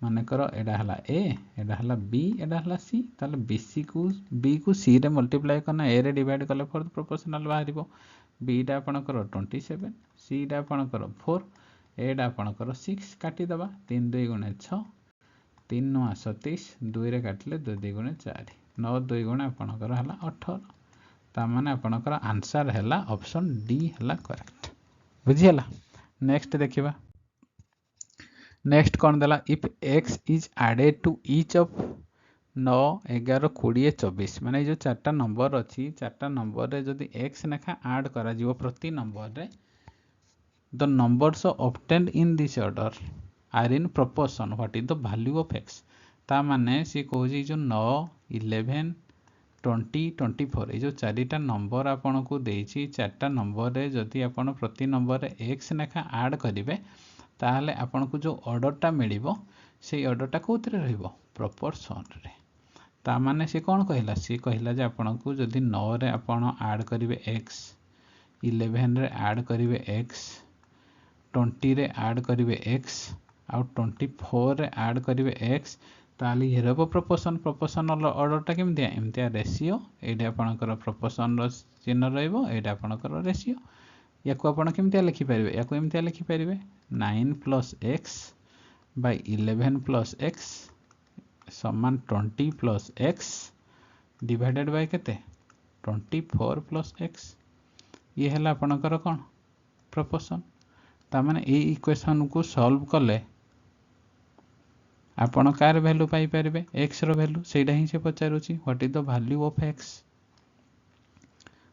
माने करो एडा हला a एडा हला b एडा हला c ताले bc को b को c रे मल्टीप्लाई करना a रे डिवाइड करले फोर्थ प्रोपोर्शनल बाहरिबो b डा आपन करो 27 c डा आपन करो 4 a डा आपन करो 6 काटी दबा 3 2 गुणे 6 3 9 27 2 रे काटले 2 2 गुणे 4 9 2 गुणे आपनकर हला 18 ता माने आपनकर आंसर हला ऑप्शन डी हला करेक्ट बुझियला। नेक्स्ट देखिबा नेक्स्ट कोन देला if x is added to each of 9 11 20 24 माने जो चारटा नंबर अछि चारटा नंबर रे जदी x नेखा ऐड करा जीवो प्रति नंबर रे the numbers obtained in this order are in proportion what is the value of x ता माने सी कहूजी जो 9 11 20 24 ये जो चारिटा नंबर आपन को देछि चारटा नंबर रे जदि आपन प्रति नंबर रे x नेखा ऐड करिवे ताहले आपन को जो ऑर्डरटा मिलिबो से ऑर्डरटा कोथरे रहइबो प्रोपोर्शन रे ता माने से कोन कहिला से कहिला जे आपन को जदि 9 रे आपन ऐड करिवे x 11 रे ऐड करिवे x 20 रे ऐड करिवे x और 24 रे ऐड करिवे x ताली हेरबो प्रोपोर्शन ऑर्डरटा केम दिया एमतिया रेशियो एडा आपनकर प्रोपोर्शन रो चिन्ह रहइबो एडा आपनकर रेशियो याको आपण केमतिया लिखि परिबे याको एमतिया लिखि परिबे 9 + x / 11 + x समान 20 + x डिवाइडेड बाय केते 24 + x ये हला आपनकर कोन प्रोपोर्शन ता माने ए इक्वेशन को सॉल्व करले ଆପଣ कार भैल्यू पाई परिबे x रो भैल्यू सेटा ही से पचारुची what is the value of x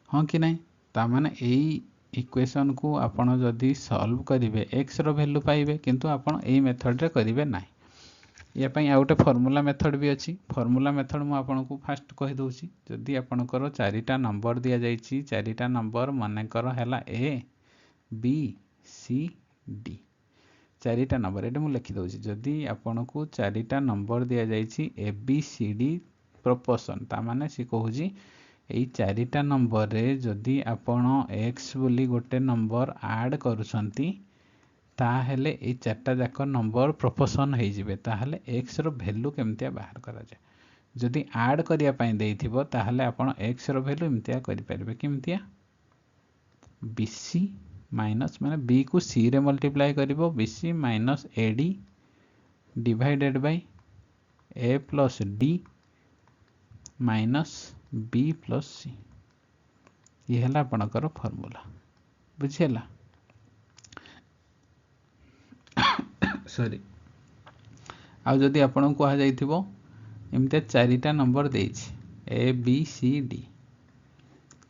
हाँ कि नहीं ता माने एई इक्वेशन को आपण जदि सॉल्व करिवे x रो भैल्यू पाइबे किंतु आपण एई मेथड रे करिवे नाही या पई आ गोटे फार्मूला मेथड भी अछि फार्मूला मेथड मु आपण को फास्ट कहि दोछि जदि आपणकर चारिटा नंबर दिया जाइछि चारिटा नंबर माने कर हैला a b c d चारिटा नंबर एटा मु लिखि दोछि जदि आपण को चारिटा नंबर दिया जाइछि a b c d proportion ता माने सी कहूछि एई चारिटा नंबर रे जदि आपण x बोली गोटे नंबर ऐड करूछंती ताहेले ए चारटा जाक नंबर प्रोपोर्शन हो जिवे ताहेले x रो वैल्यू केमतिया बाहर करा जाय जदि ऐड करिया पई देइथिबो ताहेले आपण x रो वैल्यू एमतिया करि परिबे केमतिया bc माइनस माने b को c रे मल्टीप्लाई करिवो bc minus ad divided by a plus d minus b plus c ये हला आपणकर फार्मूला बुझियला सॉरी आ जदि आपण को आ जाइथिबो एमते चारिटा नंबर देछि a b c d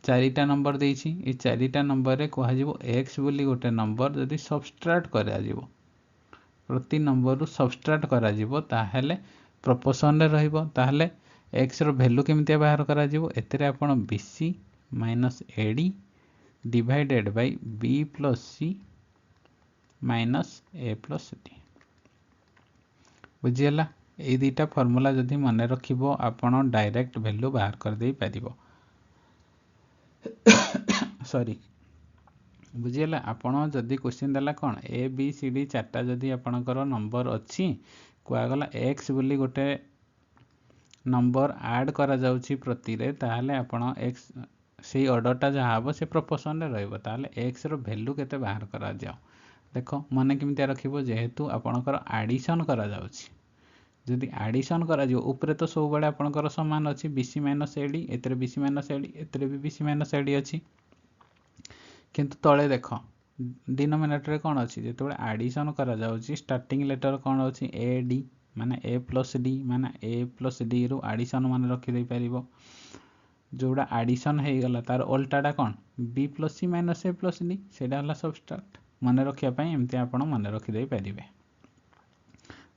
चारिटा नंबर देछि ए चारिटा नंबर रे को जिवो x बोली गोटे नंबर जदि सबट्रैक्ट करा जिवो प्रति नंबर रु सबट्रैक्ट करा जिवो ताहेले प्रोपोर्शन रे रहइबो ताहेले x रो वैल्यू केमतिया बाहर करा जिवो एतरे आपण bc minus ad divided by b plus c minus a plus d बुझियला ए दीटा फार्मूला जदि मने रखिबो आपण डायरेक्ट वैल्यू बाहर कर देई परिबो सॉरी बुझियला आपण जदि क्वेश्चन देला कोन a b c d चारटा जदि आपणकर नंबर अछि कुआ गला x बोली गोटे नंबर ऐड करा जाउची प्रति रे ताहाले आपण x सेही ऑर्डरटा जहा हबो से प्रोपोर्शन रे रहइबो ताहाले x रो वैल्यू केते बाहर करा जाओ देखो मने केमतिया रखिबो जेहेतु आपणकर एडिशन करा जाउची जदि एडिशन करा जो ऊपर तो सब बडे आपणकर समान अछि bc minus ad एतरे bc minus ad एतरे भी bc माइनस ad अछि किंतु तळे देखो डिनोमिनेटर कोन अछि जेते बडे एडिशन करा जाउची स्टार्टिंग लेटर कोन अछि ad माने a प्लस d माने a प्लस d रु एडिशन माने रखि दे परिबो जोडा एडिशन हे गला तार उल्टाडा कोन b plus c minus a plus d सेडा हला सबट्रैक्ट माने रखिया पई एमते आपण माने रखि दे परिबे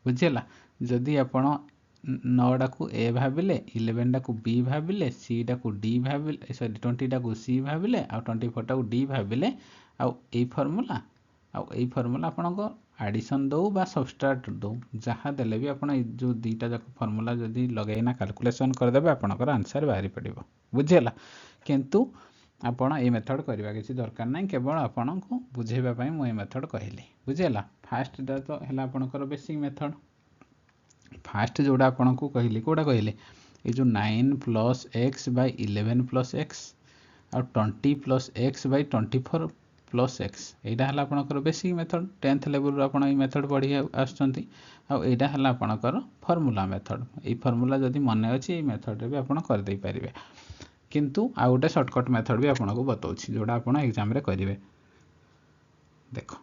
बुझियला जदि आपण 9 टा को a भाबिले 11 टा को b भाबिले c टा को d भाबिले सॉरी 20 टा को c भाबिले आ 24 टा को d भाबिले आ ए फार्मूला आपण को एडिशन दो बा सबट्रैक्ट दो जहा देले भी आपण जो दीटा जाक फार्मूला जदि लगेना कैलकुलेशन कर देबे आपणकर आंसर बाहरी पड़िबो बुझियला किंतु आपण ए मेथड करबा किछि दरकार नै केवल आपण को बुझेबा पई मु ए मेथड कहिली बुझियला फास्ट दा तो हला आपणकर बेसिक मेथड फास्ट जोड़ा आपण को कहिली कोडा कहिले ए जो 9 plus x by 11 plus x और 20 plus x by 24 plus x एटा हला आपणकर बेसिक मेथड 10th लेवल रो आपण ए मेथड पढी आछंती आ एटा हला आपणकर फार्मूला मेथड ए फार्मूला जदी मने अछि ए मेथड रे भी आपण कर दे परिबे किंतु आ गोटे शॉर्टकट मेथड भी आपण को बताउछि जोड़ा आपण एग्जाम रे करिवे देखो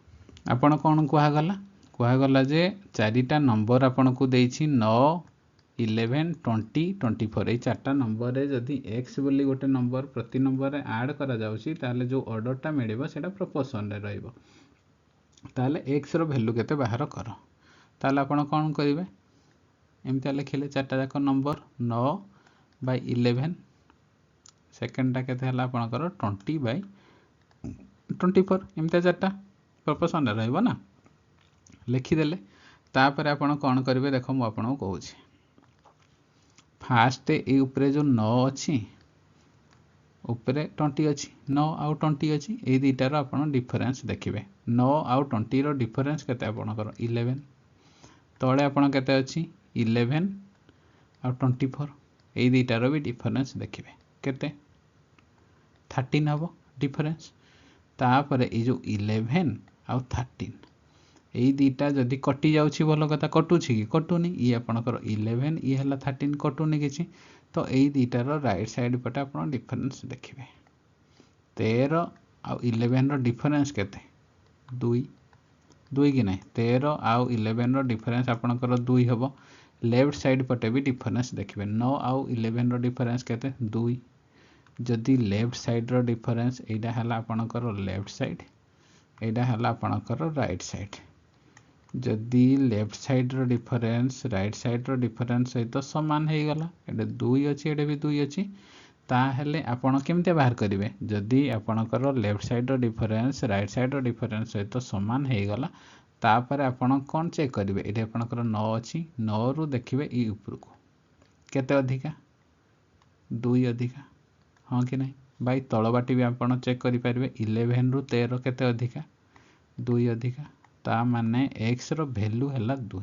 आपण कोन कुहा गला जे चारिटा नंबर आपण को देछि 9 11 20 24 ए चारटा नंबर रे जदी x बोली गोटे नंबर प्रति नंबर रे ऐड करा जाउछि ताले जो ऑर्डर टा मिलिबो सेटा प्रोपोर्शन रे रहइबो ताले x रो वैल्यू केते बाहर करो ताले आपण कोन करिवे एमता लिखिले चारटा जाक नंबर 9 बाय 11 सेकंड टा केते हला आपणकर 20 बाय 24 एमता चारटा प्रोपोर्शन रे रहइबो ना लिखि देले तापर आपण कोन करिवे देखो मु आपण को कहूछि फास्ट ए ऊपर जो 9 अछि ऊपर 20 अछि 9 आउ 20 अछि ए दीटा रो आपण डिफरेंस देखिबे 9 आउ 20 रो डिफरेंस केते आपणकर 11 तळे आपण केते अछि 11 आउ 24 ए दीटा रो भी डिफरेंस देखिबे केते 13 हबो डिफरेंस तापर ए जो 11 आउ 13 एई दीटा जदि कटि जाउछि भलो कथा कटुछि कि कटुनी ई आपणकर 11 ई हला 13 कटुनी किछि तो एई दीटा रो राइट साइड पटे आपण डिफरेंस देखिबे 13 आ 11 रो डिफरेंस केते 2 2 कि नहीं 13 आउ 11 रो डिफरेंस आपणकर 2 हम लेफ्ट साइड पटे भी डिफरेंस देखिए 9 आउ 11 रो डिफरेंस केते 2 जदि लेफ्ट साइड रो डिफरेंस एटा हला आपणकर लेफ्ट साइड एटा हला आपणकर राइट साइड जदि लेफ्ट साइड रो डिफरेंस राइट साइड रो डिफरेंस सहित समान हो गला एटा 2 अछि एटा भी 2 अछि ताहेले आपण केमते बाहर करिवे जदि आपणकर लेफ्ट साइड रो डिफरेंस राइट साइड रो डिफरेंस सहित समान हो गला तापर आपण कोन चेक करिवे एटा आपणकर 9 अछि 9 रु देखिवे ई ऊपर को केते अधिका 2 अधिका हाँ कि नहीं भाई तलबाटी भी आप चेक करें 11 रु 13 केते अधिका 2 अधिका ता माने x रो वैल्यू है 2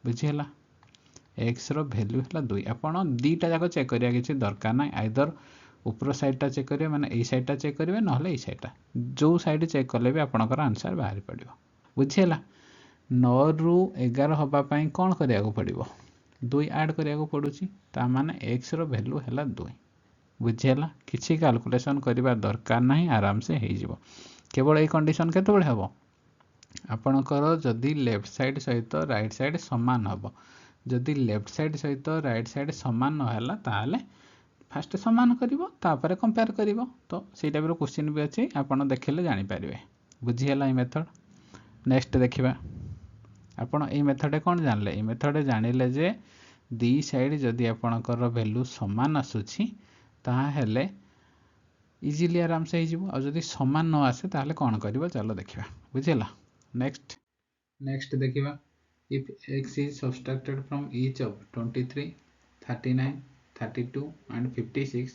बुझीला x रो वैल्यू है 2 आपन दीटा जाक चेक करिया किसी दरकार ना आइदर ऊपर साइडटा चेक करेंगे माने ए साइडटा चेक करेंगे ना ए साइडटा जो साइड चेक कले भी आपनकर आंसर बाहर पड़ो बुझीला 9 रु 11 हबा पई कोन करिया को पड़िबो 2 ऐड करिया को पड़ुची ता माने x रो वैल्यू है 2 बुझेला किसी कैलकुलेशन करबा दरकार नहीं आराम से हो जिवो केवल ए कंडीशन केतबेले हबो आपणकर जदि लेफ्ट साइड सहित राइट साइड समान हबो जदि लेफ्ट साइड सहित राइट साइड समान न हैला ताले फास्ट समान करिवो तापर कंपेयर करिवो तो सेही टाइप रो क्वेश्चन भी अछि आपण देखले जानि पारिबे बुझियला ई मेथड नेक्स्ट देखिबा आपण ए मेथड कोन जानले a method जानिले J the side जदि आपणकर वैल्यू समान आसुछि ताहेले इजीली आराम से हो और जदि समान न आसे ताहेले कोन करिवो चलो देखिबा बुझियला नेक्स्ट देखिबा if x is subtracted from each of 23 39 32 and 56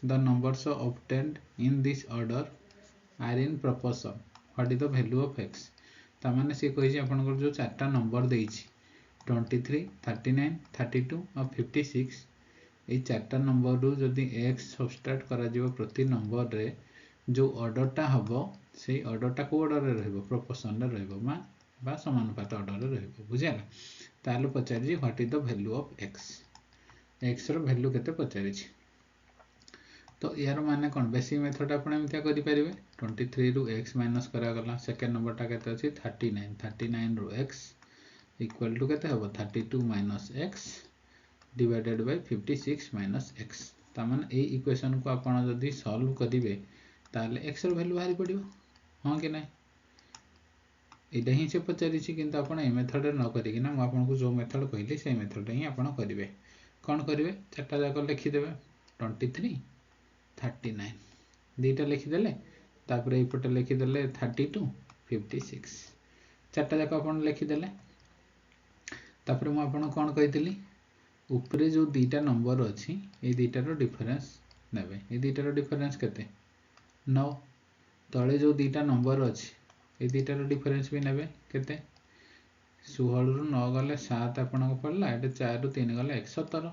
the numbers obtained in this order are in proportion what is the value of x तामाने से कहि जे आपनकर जो चारटा नंबर देछि 23 39 32 और 56 এই চারটা नंबर रु जदि x सब्सट्रैक्ट करा जिवो प्रति नंबर रे जो ऑर्डरटा हबो सेही ऑर्डरटा को ऑर्डर रे रहबो प्रोपोर्शन रे रहबो बा समानुपात ऑर्डर रे रहबो बुझियाला ताले पचारि what is the value of x रो वैल्यू केते पचारि तो यार माने कोन बेसिक मेथड आपण एमितिया करि परिबे 23 रु x माइनस करा गला सेकंड नंबर टा केते अछि 39 रु x इक्वल टू केते हबो 32 minus x divided by 56 minus x तामाने ए इक्वेशन को आपण जदी सॉल्व करिवे ताले x रो वैल्यू बाहरी पडिबो हां कि नै एटा ही से पचारि छि किंतु आपण ए मेथड न करि कि ना म आपन को जो मेथड कहली से मेथड ही आपण करिवे कोन करिवे चारटा जाक लिखि देबे 23 39 दीटा लिखि देले तापर ए पटे लिखि देले 32 56 चारटा जाक आपण लिखि देले तापर म आपन कोन कहितली ऊपरे जो दीटा नंबर अछि ए दीटा रो डिफरेंस नेबे ए दीटा रो डिफरेंस केते 9 तळे जो दीटा नंबर अछि ए दीटा रो डिफरेंस भी नेबे केते 16 रु 9 गले 7 आपन को पड़ला एटा 4 रु 3 गले 117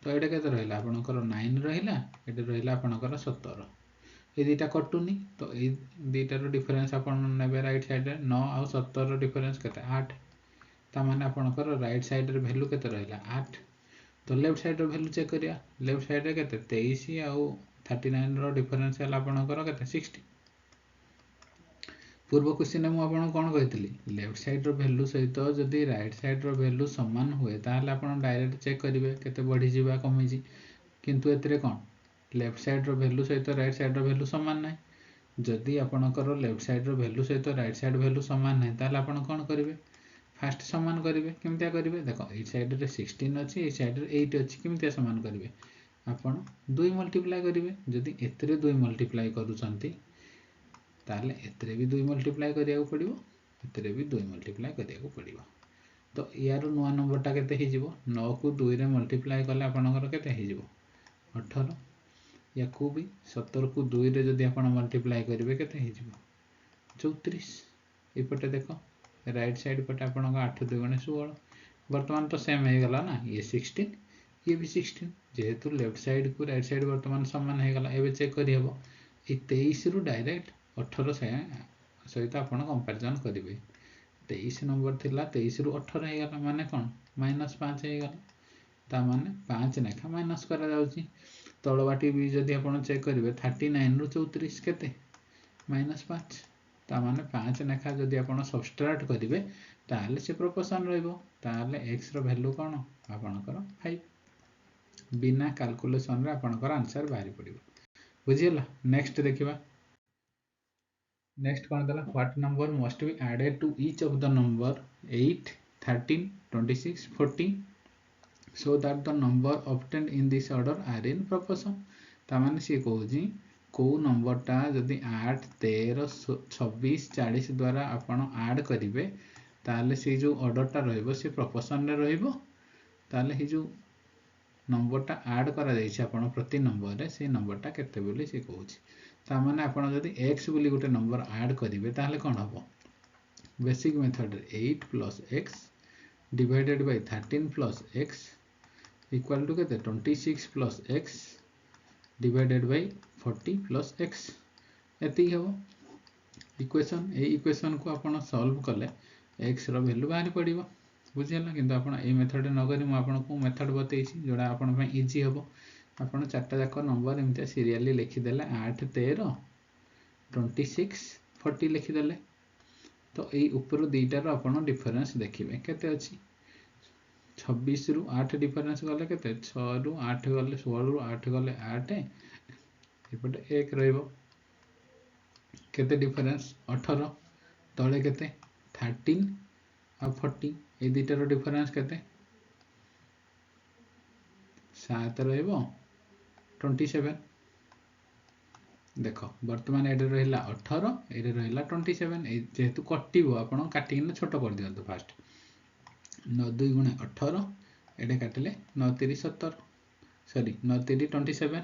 तो एटा केते रहला आपनकर 9 रहला एटा रहला आपनकर 17 ए दीटा कटुनी तो ए दीटा रो डिफरेंस आपन नेबे राइट साइड रे 9 और 17 रो डिफरेंस केते 8 ता माने आपनकर राइट साइड रे वैल्यू केते रहला 8 तो लेफ्ट साइड रो वैल्यू चेक करिया लेफ्ट साइड रे केते 23 और 39 रो डिफरेंस हला आपनकर केते 60 पूर्व क्वेश्चन में आपन कोन कहितली लेफ्ट साइड रो वैल्यू सहित जदी राइट साइड रो वैल्यू समान हुए ताहले आपन डायरेक्ट चेक करिवे केते बढ़ी जिबा कमी जी किंतु एतरे कोन लेफ्ट साइड रो वैल्यू सहित राइट साइड रो वैल्यू समान नै जदी आपनकर लेफ्ट साइड रो वैल्यू सहित राइट साइड वैल्यू समान नै ताहले आपन कोन करिवे फास्ट समान करिवे केमतिया करिवे देखो ए साइड रे 16 अछि ए साइड रे 8 अछि केमतिया समान करिवे आपन 2 मल्टीप्लाई करिवे जदी एतरे 2 मल्टीप्लाई करूचंती ताले एतरे भी 2 मल्टीप्लाई करिया को पड़िबो एतरे भी 2 मल्टीप्लाई करिया को पड़िबो तो यार नुवा नंबर टा केते हि जिवो 9 को 2 रे मल्टीप्लाई करले आपनकर केते हि जिवो 18 या को भी 17 को 2 रे जदी आपन मल्टीप्लाई करिवे केते हि जिवो 34 ए पटे देखो राइट साइड पटे आपन 8 2 गुणे 16 वर्तमान तो सेम हे गला ना ये 16 ये भी 16 जेहेतु लेफ्ट साइड को राइट साइड वर्तमान समान हे गला एबे चेक करि हबो ए 23 रु डायरेक्ट 18 सहित आपन कंपैरिजन करिवे 23 नंबर थिला 23 रु 18 हे गला माने कोन -5 हे गला ता माने 5 नेखा माइनस करा जाउची तळबाटी भी जदी आपन चेक करिवे 39 रु 34 केते -5 तामाने 5 लेखा जदि आपण सबस्ट्राक्ट करेंगे ताहले से प्रोपोर्शन रहिबो ताहले x रो वैल्यू कोन आपणकर 5 बिना कैलकुलेशन रे आपणकर आंसर बाहरी पड़िबो बुझियला। नेक्स्ट देखिबा नेक्स्ट कोन दला what number must be added to each of the number 8 13 26 40 so that the number obtained in this order are in proportion तामाने से कहूजी को नंबर टा जदि 8 13 26 40 द्वारा आपण ऐड करिवे ताले से जो ऑर्डर टा रहइबो से प्रोपोर्शन रे रहइबो ताले ही जो नंबर टा ऐड करा जाइछ आपण प्रति नंबर रे से नंबर टा केते बोली से कहूची तामाने आपण जदि x बोली गोटे नंबर ऐड करिवे ताले कोन हबो बेसिक मेथड रे 8 plus x divided by 13 plus x equal to केते 26 plus x divided by 40 plus x एति हो इक्वेशन ए इक्वेशन को आपण सॉल्व कले x रो वैल्यू बाहर पड़िबो बुझियला किंतु आपण ए मेथड न करी म आपण को मेथड बतैछि जोडा आपण पे इजी हबो आपण चारटा जाक नंबर एमते सीरियली लिखि देले 8 13 26 40 लिखि देले तो ए ऊपर दुईटा रो आपण डिफरेंस देखिबे केते अछि 26 रु 8 डिफरेंस गले केते 6 रु 8 गले 16 रु 8 गले 8 एपटे 1 रहइबो केते डिफरेंस 18 तळे केते 13 आ 40 ए दुईटा रो डिफरेंस केते 7 रहइबो 27 देखो वर्तमान एडे रहिला 18 एडे रहिला 27 ए जेहेतु कटिबो आपण काटी न छोटो कर दियंतु फास्ट 9 2 गुणे 18 एडे काटले 9 3 70 सॉरी 9 3 27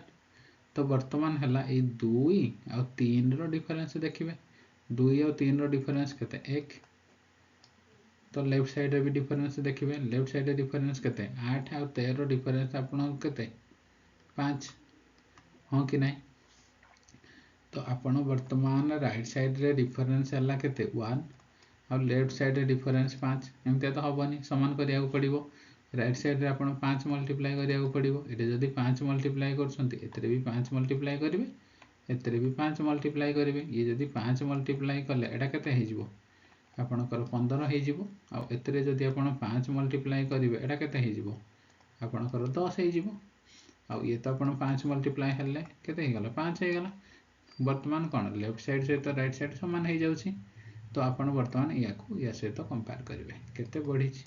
तो वर्तमान हला ए 2 आ 3 रो डिफरेंस देखिबे 2 और 3 रो डिफरेंस केते 1 तो लेफ्ट साइड रे भी डिफरेंस देखिबे लेफ्ट साइड रे डिफरेंस केते 8 और 13 रो डिफरेंस आपण केते 5 हां कि नहीं तो आपण वर्तमान राइट साइड रे डिफरेंस हला केते 1 और लेफ्ट साइड रे डिफरेंस 5 एमते तो हबनी समान करिया पड़िबो राइट साइड रे आपण 5 मल्टीप्लाई करिया पड़िबो एटे जदी 5 मल्टीप्लाई करछंती एतरे भी 5 मल्टीप्लाई करिवे एतरे भी 5 मल्टीप्लाई करिवे ये जदी 5 मल्टीप्लाई करले एटा केते हे जिवो आपणकर 15 हे जिवो आ एतरे जदी आपण 5 मल्टीप्लाई करिवे एटा केते हे जिवो आपणकर 10 हे जिवो आ ये तो आपण 5 मल्टीप्लाई हल्ले केते हे गला 5 हे गला वर्तमान कोन लेफ्ट साइड से तो राइट साइड समान हे जाउची तो आपण वर्तमान या को या से तो कंपेयर करिवे केते बढ़ी छि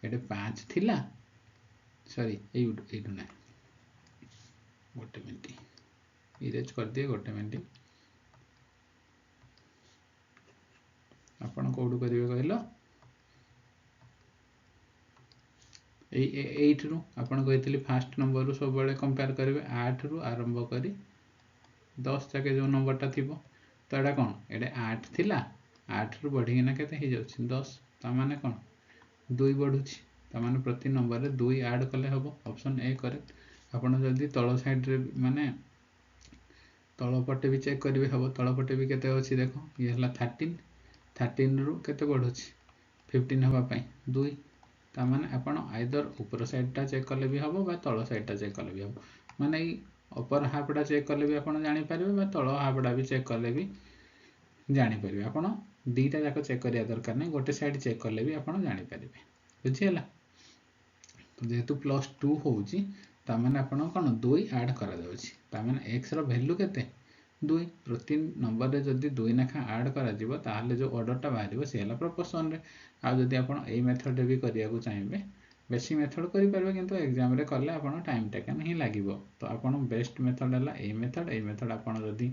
एटे 5 थिला सॉरी ए ना गोटे मिनिट इरेज कर दिए गोटे मिनिट आपण कोड करिवे कहलो ए 8 रु आपण कहितली फर्स्ट नंबर रु सब बेले कंपेयर करिवे 8 रु आरंभ करी 10 तक जो नंबर ता थिबो तो एटा कोन एटे 8 थिला 8 रु बढ़ी ना केते हे जाउछि 10 ता माने कोन 2 बढ़ुछि ता माने प्रति नंबर रे 2 ऐड कले हबो ऑप्शन ए करेक्ट आपण जदी तळ साइड रे माने तळ पटे भी चेक करिवे हबो तळ पटे भी केते अछि देखो ये हला 13 रु केते बढ़ुछि 15 हबा पई 2 ता माने आपण आइदर ऊपर साइड टा चेक कले भी हबो बा तळ साइड टा चेक कले भी हबो माने ऊपर हाफ टा चेक कले भी आपण जानि परिबे बा तळ हाफ टा भी चेक कले भी जानि परिबे आपण दीटा जाक चेक करिया दरकार नै गोटे साइड चेक कले भी आपण जानि परिबे बुझियला तो जेहेतु +2 होउची ता माने आपण कोन 2 ऐड करा जाउची ता माने x रो वैल्यू केते 2 प्रति नंबर रे जदी 2 नेखा ऐड करा जिवो ताहाले जो ऑर्डर टा बाहरिबो से हला प्रोपोर्शन रे आ जदी आपण ए मेथड रे भी करिया को चाहिबे बेसी मेथड करि परबे किंतु एग्जाम रे करले आपण टाइम टेकन ही लागिवो तो आपण बेस्ट मेथड हला ए मेथड आपण जदी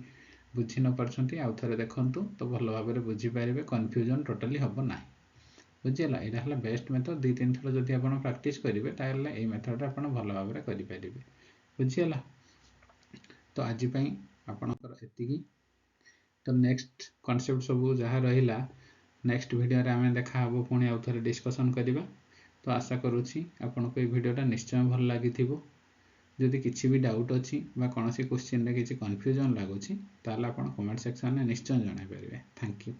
बुझी न परछंती आ थरे देखंतु तो भलो भाबे रे बुझी पारिबे कंफ्यूजन टोटली हबो नाही बुझियला एटा हला बेस्ट मेथड 2-3 थर जदी आपण प्रैक्टिस करिवे ताले ए मेथड रे आपण भलो भाबे रे करि पारिबे बुझियला तो आज पई आपणकर एतिकी तो नेक्स्ट कांसेप्ट सब जहा रहिला नेक्स्ट वीडियो रे हमें देखा हबो पुणी आ थरे डिस्कशन करिबा तो आशा करूची आपनको ए वीडियोटा निश्चय भल लागिथिबो जदि किछि भी डाउट अछि बा कोनोसी क्वेश्चन रे किछि कंफ्यूजन लागुछि ताले आपण कमेंट सेक्शन में निश्चय जणाई परिबे थैंक यू।